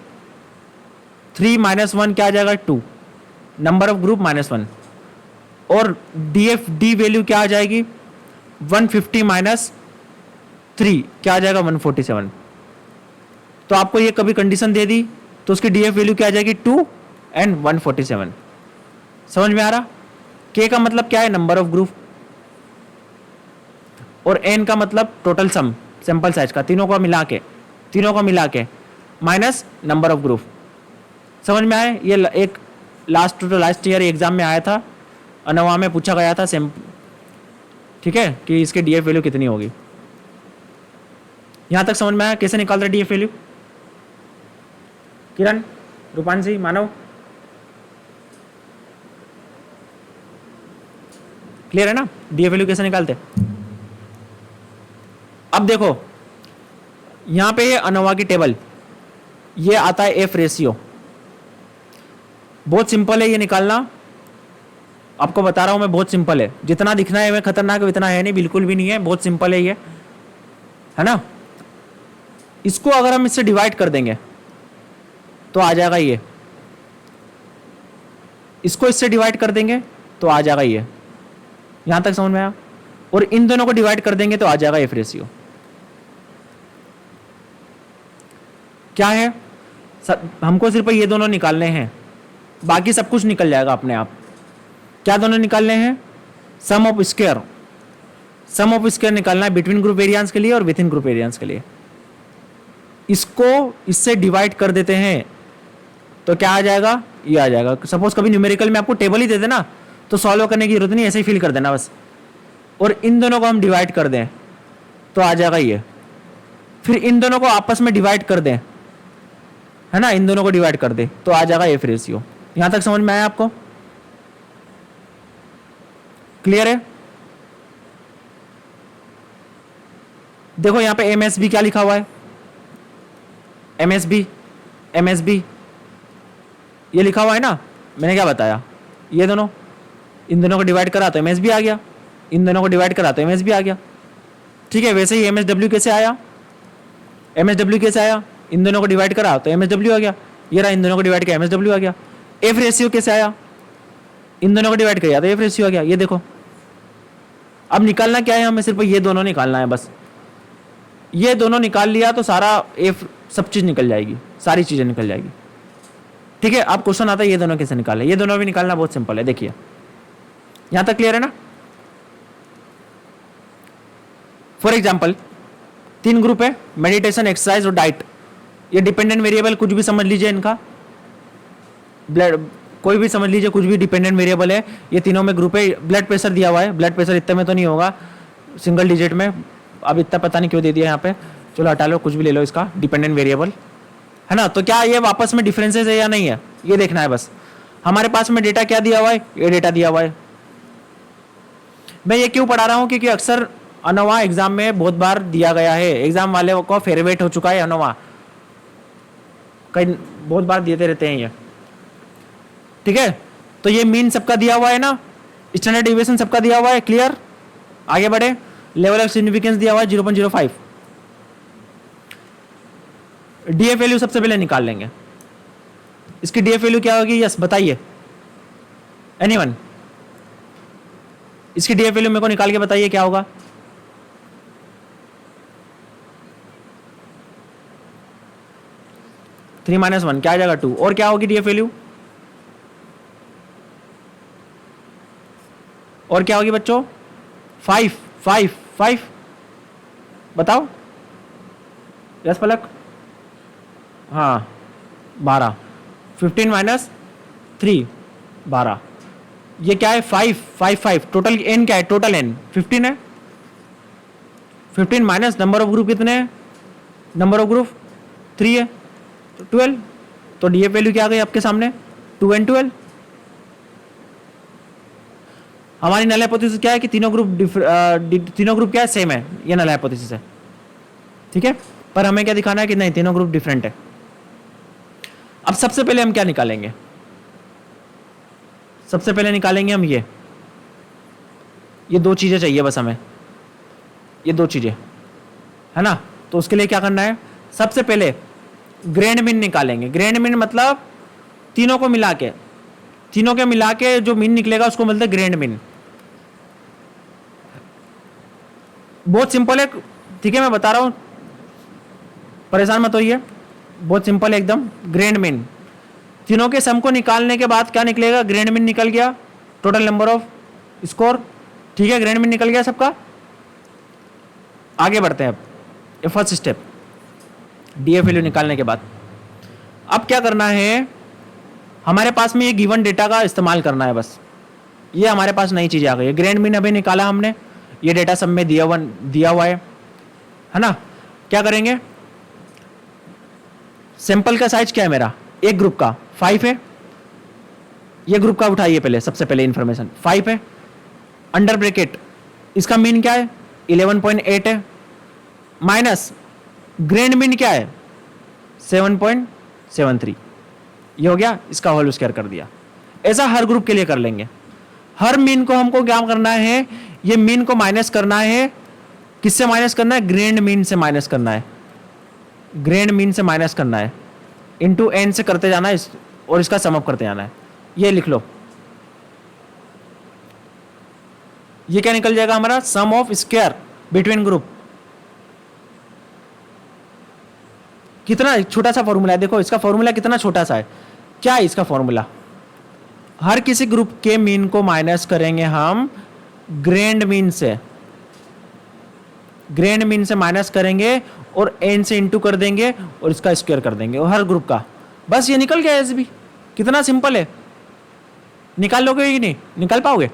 3 - 1 क्या आ जाएगा? 2, नंबर ऑफ ग्रुप -1। और डीएफ डी वैल्यू क्या आ जाएगी? 150 - 3 क्या आ जाएगा? 147। तो आपको ये कभी कंडीशन दे दी तो उसकी डीएफ वैल्यू क्या आ जाएगी? 2 और 147। समझ में आ रहा? के का मतलब क्या है? नंबर ऑफ ग्रुप, और एन का मतलब टोटल सम सैंपल साइज का, तीनों को मिला के माइनस नंबर ऑफ ग्रुप। समझ में आए? ये एक लास्ट ईयर एग्जाम में आया था, अनवा में पूछा गया था सेम। ठीक है, कि इसके डीएफ वैल्यू कितनी होगी। यहां तक समझ में आया कैसे निकाल रहे डीएफ वैल्यू? किरण, रूपांशी, मानव, क्लियर है ना? डीएफ वैल्यू कैसे निकालते? अब देखो, यहां पे ये अनोवा की टेबल, ये आता है एफ रेशियो। बहुत सिंपल है ये निकालना, आपको बता रहा हूं मैं, बहुत सिंपल है। जितना दिखना है मैं खतरनाक है इतना है नहीं, बिल्कुल भी नहीं है, बहुत सिंपल है ये, है ना? इसको अगर हम इससे डिवाइड कर देंगे तो आ जाएगा ये। इसको इससे डिवाइड कर देंगे तो आ जाएगा ये। यहां तक समझ में आया? और इन दोनों को डिवाइड कर देंगे तो आ जाएगा एफ रेशियो। क्या है? हमको सिर्फ ये दोनों निकालने हैं, बाकी सब कुछ निकल जाएगा अपने आप। क्या दोनों निकालने हैं? Sum of square. Sum of square निकालना है बिटवीन ग्रुप वेरिएंस के लिए और विद इन ग्रुप वेरिएंस के लिए। इसको इससे डिवाइड कर देते हैं तो क्या आ जाएगा? ये आ जाएगा। सपोज कभी न्यूमेरिकल में आपको टेबल ही दे देना तो सॉल्व करने की जरूरत नहीं, ऐसे ही फिल कर देना बस। और इन दोनों को हम डिवाइड कर दें तो आ जाएगा ये। फिर इन दोनों को आपस में डिवाइड कर दें, है ना? इन दोनों को डिवाइड कर दे तो आ जाएगा एफ रेशियो। यहां तक समझ में आया आपको? क्लियर है? देखो यहां पे एमएसबी क्या लिखा हुआ है? एमएसबी ये लिखा हुआ है ना? मैंने क्या बताया? ये दोनों, इन दोनों को डिवाइड करा तो एमएसबी आ गया, इन दोनों को डिवाइड करा तो एमएसबी आ गया। ठीक है, वैसे ही एमएसडब्ल्यू कैसे आया? एमएसडब्ल्यू कैसे आया? इन दोनों को डिवाइड करा तो एमएसडब्ल्यू आ गया। ये रहा, इन दोनों को डिवाइड किया एमएसडब्ल्यू आ गया। एफ रेशियो कैसे आया? इन दोनों को डिवाइड किया तो एफ रेशियो आ गया। ये देखो, अब निकालना क्या है हमें? सिर्फ ये दोनों निकालना है बस। ये दोनों निकाल लिया तो सारा सब चीज़ निकल जाएगी, सारी चीज़ें निकल जाएगी। ठीक है, अब क्वेश्चन आता है ये दोनों कैसे निकाले। ये दोनों भी निकालना बहुत सिंपल है, देखिए यहां तक क्लियर है ना। फॉर एग्जाम्पल 3 ग्रुप है, मेडिटेशन, एक्सरसाइज और डाइट। ये डिपेंडेंट वेरिएबल कुछ भी समझ लीजिए, इनका ब्लड कोई भी समझ लीजिए, कुछ भी डिपेंडेंट वेरिएबल है। ये तीनों में ग्रुप है। ब्लड प्रेशर दिया हुआ है, ब्लड प्रेशर इतने में तो नहीं होगा, सिंगल डिजिट में। अब इतना पता नहीं क्यों दे दिया यहाँ पे, चलो हटा लो, कुछ भी ले लो, इसका डिपेंडेंट वेरिएबल है ना। तो क्या ये वापस में डिफरेंसेस है या नहीं है, ये देखना है बस। हमारे पास में डेटा क्या दिया हुआ है, ये डेटा दिया हुआ है। मैं ये क्यों पढ़ा रहा हूँ, क्योंकि अक्सर अनोवा एग्जाम में बहुत बार दिया गया है, एग्जाम वाले को फेवरेट हो चुका है अनोवा, कई बहुत बार देते रहते हैं ये। ठीक है, तो ये मीन सबका दिया हुआ है ना, स्टैंडर्ड डिविएशन सबका दिया हुआ है, क्लियर। आगे बढ़े, लेवल ऑफ सिग्निफिकेंस दिया हुआ है 0.05। डीएफ वैल्यू सबसे पहले निकाल लेंगे। इसकी डीएफ वैल्यू क्या होगी, यस बताइए, एनीवन। इसकी डीएफ वैल्यू मेरे को निकाल के बताइए क्या होगा। थ्री माइनस वन क्या आ जाएगा, 2। और क्या होगी डीएफ वैल्यू, और क्या होगी बच्चों, 5 5 5 बताओ, यस पलक, हाँ 12। 15 माइनस 3 12, ये क्या है 5 5 5। टोटल एन क्या है, टोटल एन 15 है। 15 माइनस नंबर ऑफ ग्रुप कितने हैं, नंबर ऑफ ग्रुप 3 है, तो 12। तो डीएफ वैल्यू क्या आ गई आपके सामने, 2 and 12। हमारी नल हाइपोथेसिस क्या है कि तीनों ग्रुप क्या है, सेम है, ये नल हाइपोथेसिस है। ठीक है, पर हमें क्या दिखाना है कि नहीं, तीनों ग्रुप डिफरेंट है। अब सबसे पहले हम क्या निकालेंगे, सबसे पहले निकालेंगे हम ये 2 चीजें चाहिए बस हमें, ये 2 चीजें है ना। तो उसके लिए क्या करना है, सबसे पहले ग्रैंड मीन निकालेंगे। ग्रैंड मीन मतलब तीनों को मिला के जो मीन निकलेगा उसको मिलता है ग्रैंड मीन। बहुत सिंपल है, ठीक है, मैं बता रहा हूं, परेशान मत होइए, बहुत सिंपल है एकदम। ग्रैंड मीन, तीनों के सम को निकालने के बाद क्या निकलेगा, ग्रैंड मीन निकल गया, टोटल नंबर ऑफ स्कोर। ठीक है, ग्रैंड मीन निकल गया सबका। आगे बढ़ते हैं अब, ये फर्स्ट स्टेप, डीएफ वैल्यू निकालने के बाद अब क्या करना है, हमारे पास में ये गिवन डेटा का इस्तेमाल करना है बस। ये हमारे पास नई चीज आ गई है, ग्रैंड मीन अभी निकाला हमने, ये डेटा सब में दिया हुआ है ना। क्या करेंगे, सैंपल का साइज क्या है मेरा, एक ग्रुप का 5 है, ये ग्रुप का उठाइए पहले, सबसे पहले इंफॉर्मेशन 5 है, अंडर ब्रैकेट इसका मीन क्या है 11.8 है, माइनस ग्रैंड मीन क्या है 7.73, ये हो गया, इसका होल स्क्वायर कर दिया। ऐसा हर ग्रुप के लिए कर लेंगे। हर मीन को हमको क्या करना है, ये मीन को माइनस करना है, किससे माइनस करना है, ग्रैंड मीन से माइनस करना है, ग्रैंड मीन से माइनस करना है, इंटू एन से करते जाना है और इसका सम अप करते जाना है। ये लिख लो, ये क्या निकल जाएगा हमारा, सम ऑफ स्क्वायर बिटवीन ग्रुप। कितना छोटा सा फॉर्मूला है, देखो इसका फॉर्मूला कितना छोटा सा है। क्या है इसका फॉर्मूला, हर किसी ग्रुप के मीन को माइनस करेंगे हम ग्रैंड मीन से, ग्रैंड मीन से माइनस करेंगे और एन से इंटू कर देंगे और इसका स्क्वायर कर देंगे और हर ग्रुप का। बस ये निकल गया ऐसे भी, कितना सिंपल है। निकाल लोगे कि नहीं निकाल पाओगे,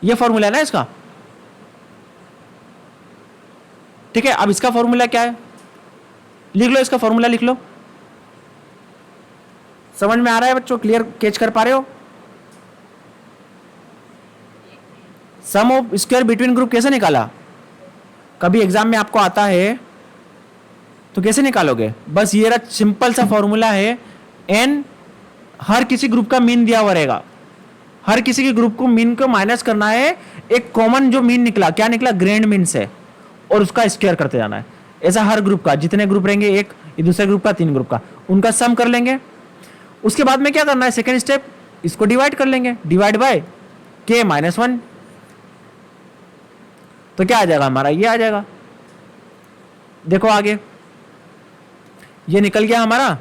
ये फॉर्मूला है ना इसका। ठीक है, अब इसका फॉर्मूला क्या है, लिख लो, इसका फॉर्मूला लिख लो। समझ में आ रहा है बच्चों, क्लियर कैच कर पा रहे हो। सम ऑफ स्क्वायर बिटवीन ग्रुप कैसे निकाला, कभी एग्जाम में आपको आता है तो कैसे निकालोगे, बस ये रहा सिंपल सा फॉर्मूला है। एन हर किसी ग्रुप का मीन दिया हुआ रहेगा, हर किसी के ग्रुप को मीन को माइनस करना है, एक कॉमन जो मीन निकला क्या निकला ग्रैंड मीन से, और उसका स्क्वायर करते जाना है। ऐसा हर ग्रुप का, जितने ग्रुप रहेंगे, एक दूसरे ग्रुप का, 3 ग्रुप का, उनका सम कर लेंगे। उसके बाद में क्या करना है, सेकेंड स्टेप, इसको डिवाइड कर लेंगे, डिवाइड बाय k-1। तो क्या आ जाएगा हमारा, ये आ जाएगा। देखो आगे ये निकल गया हमारा,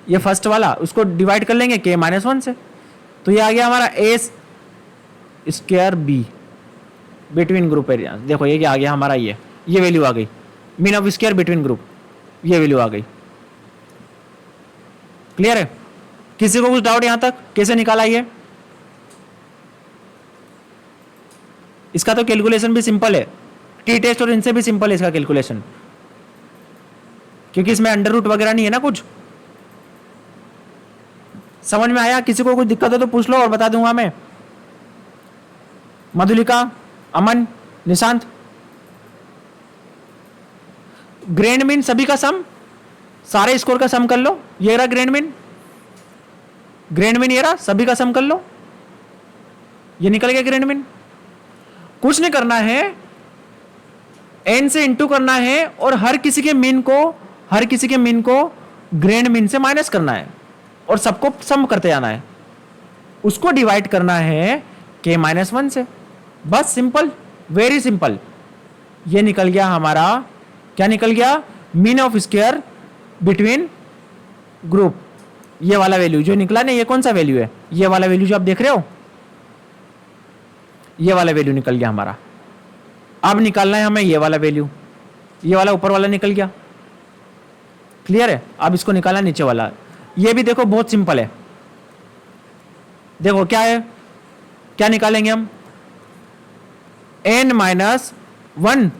ये फर्स्ट वाला, उसको डिवाइड कर लेंगे k माइनस वन से, तो ये आ गया हमारा A square B between group area. देखो ये क्या आ गया हमारा, ये वैल्यू आ गई, mean of square between group, ये वैल्यू आ गई। क्लियर है? किसी को कुछ डाउट यहां तक कैसे निकाला ये? इसका तो कैलकुलेशन भी सिंपल है, टी टेस्ट और इनसे भी सिंपल है इसका कैलकुलेशन, क्योंकि इसमें अंडर रूट वगैरह नहीं है ना कुछ। समझ में आया? किसी को कुछ दिक्कत हो तो पूछ लो और बता दूंगा मैं। मधुलिका, अमन, निशांत, ग्रैंड मीन सभी का सम, सारे स्कोर का सम कर लो, ये रहा ग्रैंड मीन, ग्रैंड मीन ये रहा, सभी का सम कर लो, ये निकल गया ग्रैंड मीन। कुछ नहीं करना है, एन से इंटू करना है और हर किसी के मीन को ग्रैंड मीन से माइनस करना है और सबको सम करते जाना है, उसको डिवाइड करना है k माइनस वन से, बस सिंपल, वेरी सिंपल। ये निकल गया हमारा, क्या निकल गया, mean of square between group. ये वाला वैल्यू जो निकला ना, ये कौन सा वैल्यू है, ये वाला वैल्यू जो आप देख रहे हो, ये वाला वैल्यू निकल गया हमारा। अब निकालना है हमें ये वाला वैल्यू, ये वाला ऊपर वाला निकल गया। क्लियर है? अब इसको निकालना नीचे वाला। ये भी देखो बहुत सिंपल है, देखो क्या है, क्या निकालेंगे हम, n minus one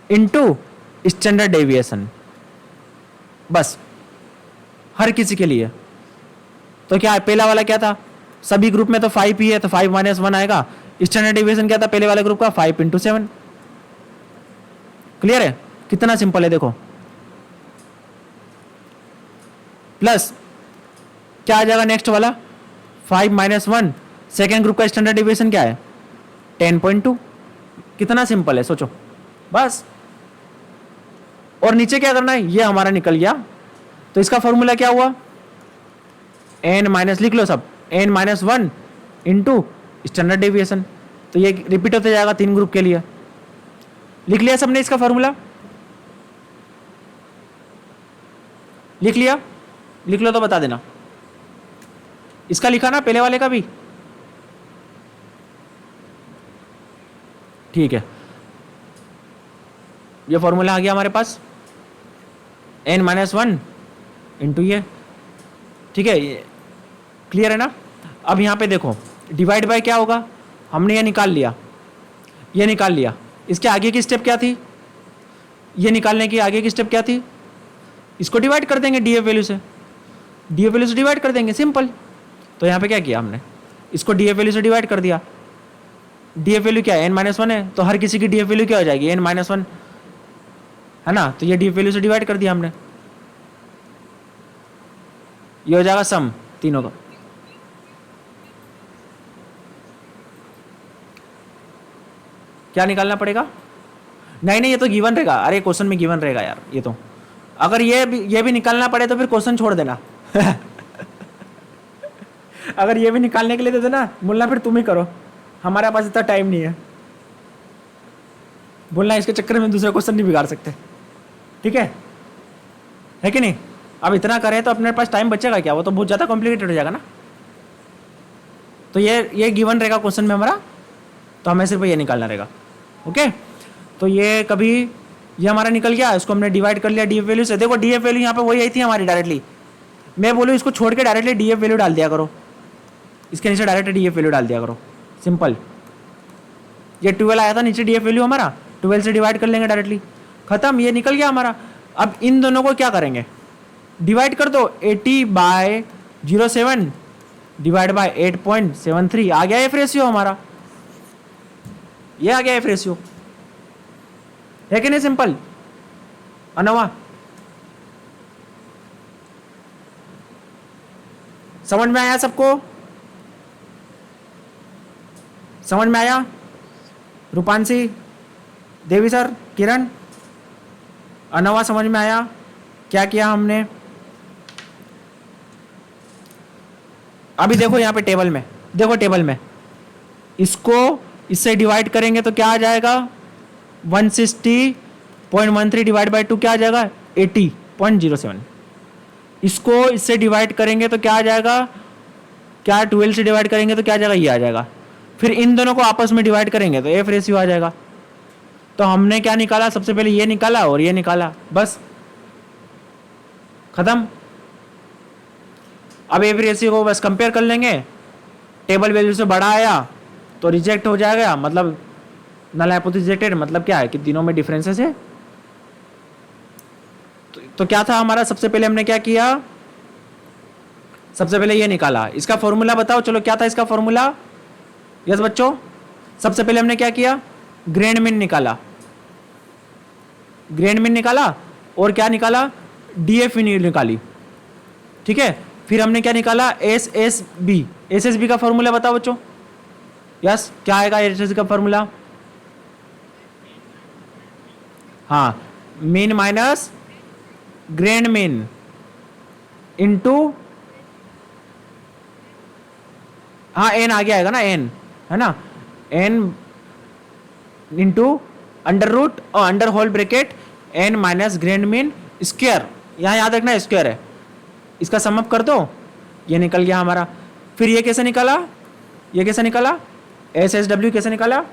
into standard deviation, बस हर किसी के लिए। तो क्या है, पहला वाला क्या था, सभी ग्रुप में तो 5 ही है, तो 5 माइनस वन आएगा। स्टैंडर्ड डेविएशन क्या था पहले वाले ग्रुप का, 5 इंटू 7। क्लियर है? कितना सिंपल है देखो। प्लस क्या आ जाएगा नेक्स्ट वाला, 5 माइनस वन, सेकेंड ग्रुप का स्टैंडर्ड डेविएशन क्या है, 10.2। कितना सिंपल है सोचो, बस। और नीचे क्या करना है, ये हमारा निकल गया, तो इसका फॉर्मूला क्या हुआ, n माइनस, लिख लो सब, n minus one into standard deviation. तो ये रिपीट होते जाएगा 3 ग्रुप के लिए। लिख लिया सबने इसका फॉर्मूला, लिख लिया? लिख लो तो बता देना। इसका लिखा ना, पहले वाले का भी? ठीक है, ये फॉर्मूला आ गया हमारे पास, n माइनस वन इंटू ये। ठीक है, क्लियर है ना? अब यहां पे देखो डिवाइड बाय क्या होगा, हमने ये निकाल लिया, ये निकाल लिया, इसके आगे की स्टेप क्या थी, ये निकालने की आगे की स्टेप क्या थी, इसको डिवाइड कर देंगे डीएफ वैल्यू से, डीएफ वैल्यू से डिवाइड कर देंगे, सिंपल। तो यहाँ पे क्या किया हमने, इसको डीएफ वैल्यू से डिवाइड कर दिया। डीएफ वैल्यू क्या है, n माइनस वन है, तो हर किसी की डीएफ वैल्यू क्या हो जाएगी, n माइनस वन, है ना? तो ये डीएफ वैल्यू से डिवाइड कर दिया हमने, ये हो जाएगा सम तीनों का। क्या निकालना पड़ेगा, नहीं नहीं ये तो गिवन रहेगा, अरे क्वेश्चन में गिवन रहेगा यार, ये तो अगर ये भी निकालना पड़े तो फिर क्वेश्चन छोड़ देना अगर ये भी निकालने के लिए दे देना, बोलना फिर तुम ही करो, हमारे पास इतना टाइम नहीं है, बोलना इसके चक्कर में दूसरे क्वेश्चन नहीं बिगाड़ सकते। ठीक है कि नहीं? अब इतना करें तो अपने पास टाइम बचेगा क्या, वो तो बहुत ज़्यादा कॉम्प्लिकेटेड हो जाएगा ना। तो ये गिवन रहेगा क्वेश्चन में हमारा, तो हमें सिर्फ ये निकालना रहेगा। ओके, तो ये कभी ये हमारा निकल गया, इसको हमने डिवाइड कर लिया डीएफ वैल्यू से। देखो डीएफ वैल्यू यहाँ पे वही आई थी हमारी डायरेक्टली, मैं बोलूँ इसको छोड़ के डायरेक्टली डीएफ वैल्यू डाल दिया करो, इसके नीचे डायरेक्ट डीएफ वैल्यू डाल दिया करो, सिंपल। ये 12 आया था नीचे डीएफ वैल्यू हमारा, 12 से डिवाइड कर लेंगे डायरेक्टली, खत्म, ये निकल गया हमारा। अब इन दोनों को क्या करेंगे, डिवाइड कर दो, 80/07 डिवाइड बाय 8.73, आ गया एफ रेशियो हमारा, ये आ गया एफ रेशियो, है कि नहीं? सिंपल। अनवा समझ में आया सबको? समझ में आया? रूपांशी, देवी सर, किरण, अनवा समझ में आया क्या किया हमने? अभी देखो यहाँ पे टेबल में, देखो टेबल में इसको इससे डिवाइड करेंगे तो क्या आ जाएगा, 160.13 डिवाइड बाई 2 क्या आ जाएगा 80.07। इसको इससे डिवाइड करेंगे तो क्या आ जाएगा, क्या 12 से डिवाइड करेंगे तो क्या आ जाएगा, ये आ जाएगा। फिर इन दोनों को आपस में डिवाइड करेंगे तो एफ रेशियो आ जाएगा। तो हमने क्या निकाला, सबसे पहले ये निकाला और ये निकाला, बस खत्म। अब एफ रेशियो को बस कंपेयर कर लेंगे, टेबल वैल्यू से बड़ा आया तो रिजेक्ट हो जाएगा, मतलब नल हाइपोथेसिस रिजेक्टेड, मतलब क्या है कि तीनों में डिफरेंसेस है। तो क्या था हमारा, सबसे पहले हमने क्या किया, सबसे पहले ये निकाला। इसका फॉर्मूला बताओ, चलो क्या था इसका फॉर्मूला। यस बच्चों, सबसे पहले हमने क्या किया, ग्रेड मीन निकाला, ग्रेड मीन निकाला और क्या निकाला, डीएफ निकाली, ठीक है। फिर हमने क्या निकाला, एस एस बी का फॉर्मूला बताओ बच्चों। यस, क्या आएगा एस एस बी का फॉर्मूला, हाँ, mean minus grade mean into, हाँ एन आगे आएगा ना, एन है ना, एन इंटू अंडर रूट और under whole bracket N minus grade mean square, यहाँ याद रखना स्क्वायर है, इसका सम अप कर दो, ये निकल गया हमारा। फिर ये कैसे निकाला, ये कैसे निकाला, एस एस डब्ल्यू कैसे निकाला,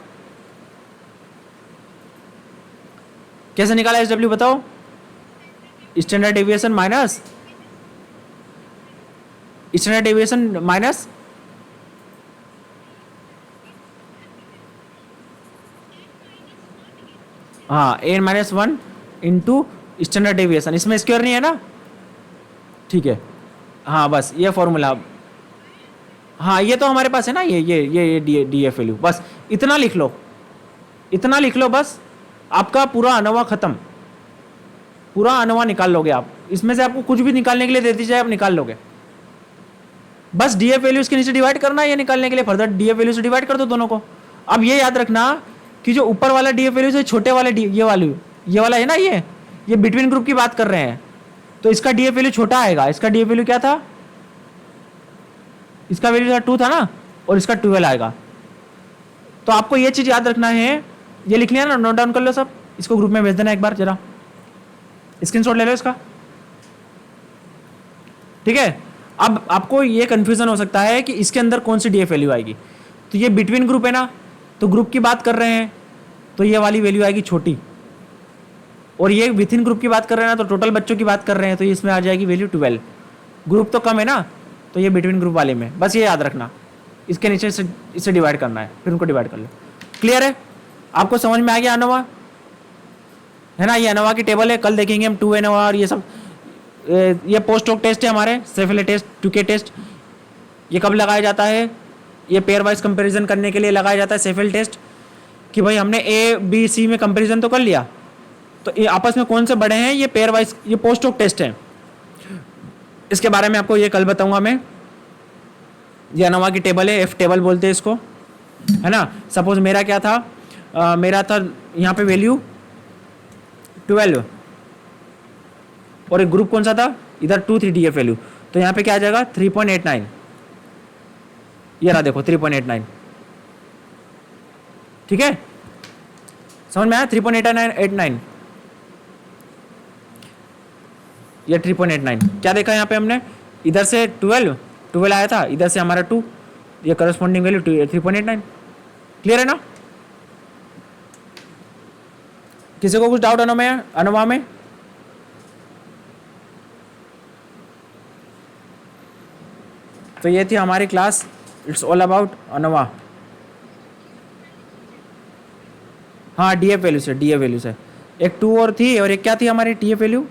कैसे निकाला एस डब्ल्यू बताओ, standard deviation minus, standard deviation minus, हाँ N minus 1 into standard deviation, इसमें स्क्वायर नहीं है ना, ठीक है, हाँ बस ये फॉर्मूला, हाँ ये तो हमारे पास है ना, ये डी एफ वैल्यू, बस इतना लिख लो, इतना लिख लो, बस आपका पूरा अनवा खत्म, पूरा अनवा निकाल लोगे आप, इसमें से आपको कुछ भी निकालने के लिए दे दी जाए आप निकाल लोगे, बस डी एफ वैल्यू इसके नीचे डिवाइड करना है, ये निकालने के लिए फर्दर डी एफ वैल्यू से डिवाइड कर दो दोनों को। अब ये याद रखना कि जो ऊपर वाला डी एफ वैल्यू से छोटे वाले ये वाला है ना, ये बिटवीन ग्रुप की बात कर रहे हैं, तो इसका डी एफ वैल्यू छोटा आएगा, इसका डी एफ वैल्यू क्या था, इसका वैल्यू था 2 था ना, और इसका 12 आएगा। तो आपको ये चीज याद रखना है, ये लिख लिया ना, नोट डाउन कर लो सब, इसको ग्रुप में भेज देना एक बार जरा, स्क्रीनशॉट ले लो इसका, ठीक है। अब आपको ये कंफ्यूजन हो सकता है कि इसके अंदर कौन सी डीएफ वैल्यू आएगी, तो ये बिटवीन ग्रुप है ना, तो ग्रुप की बात कर रहे हैं तो ये वाली वैल्यू आएगी छोटी, और ये विथ इन ग्रुप की बात कर रहे हैं ना, तो टोटल बच्चों की बात कर रहे हैं तो इसमें आ जाएगी वैल्यू 12, ग्रुप तो कम है ना, तो ये बिटवीन ग्रुप वाले में, बस ये याद रखना, इसके नीचे इससे डिवाइड करना है, फिर उनको डिवाइड कर लो। क्लियर है, आपको समझ में आ गया अनोवा, है ना, ये अनोवा की टेबल है, कल देखेंगे हम 2 अनोवा और ये सब। ये पोस्ट होक टेस्ट है हमारे, सेफेले टेस्ट, 2K टेस्ट, ये कब लगाया जाता है, ये पेयर वाइज कंपैरिजन करने के लिए लगाया जाता है सेफेल टेस्ट, कि भाई हमने ए बी सी में कंपैरिजन तो कर लिया, तो ये आपस में कौन से बड़े हैं, ये पेयर वाइज, ये पोस्ट होक टेस्ट है, इसके बारे में आपको ये कल बताऊंगा मैं। ये अनोवा की टेबल है, एफ टेबल बोलते हैं इसको, है ना। सपोज मेरा क्या था, मेरा था यहाँ पे वैल्यू 12 और एक ग्रुप कौन सा था, इधर 2 3 डी एफ वैल्यू, तो यहाँ पे क्या आ जाएगा 3.89, ये रहा देखो 3.89, ठीक है, समझ में आया, 3.89, ये 3.89, क्या देखा यहाँ पे हमने, इधर से 12 आया था, इधर से हमारा 2, ये करस्पॉन्डिंग वैल्यू 3.89। क्लियर है ना, किसी को कुछ डाउट अनोवा में, तो ये थी हमारी class, it's all about ANOVA. हाँ डीएफ वैल्यू से, एक 2 और थी, और एक क्या थी हमारी टीएफ वैल्यू,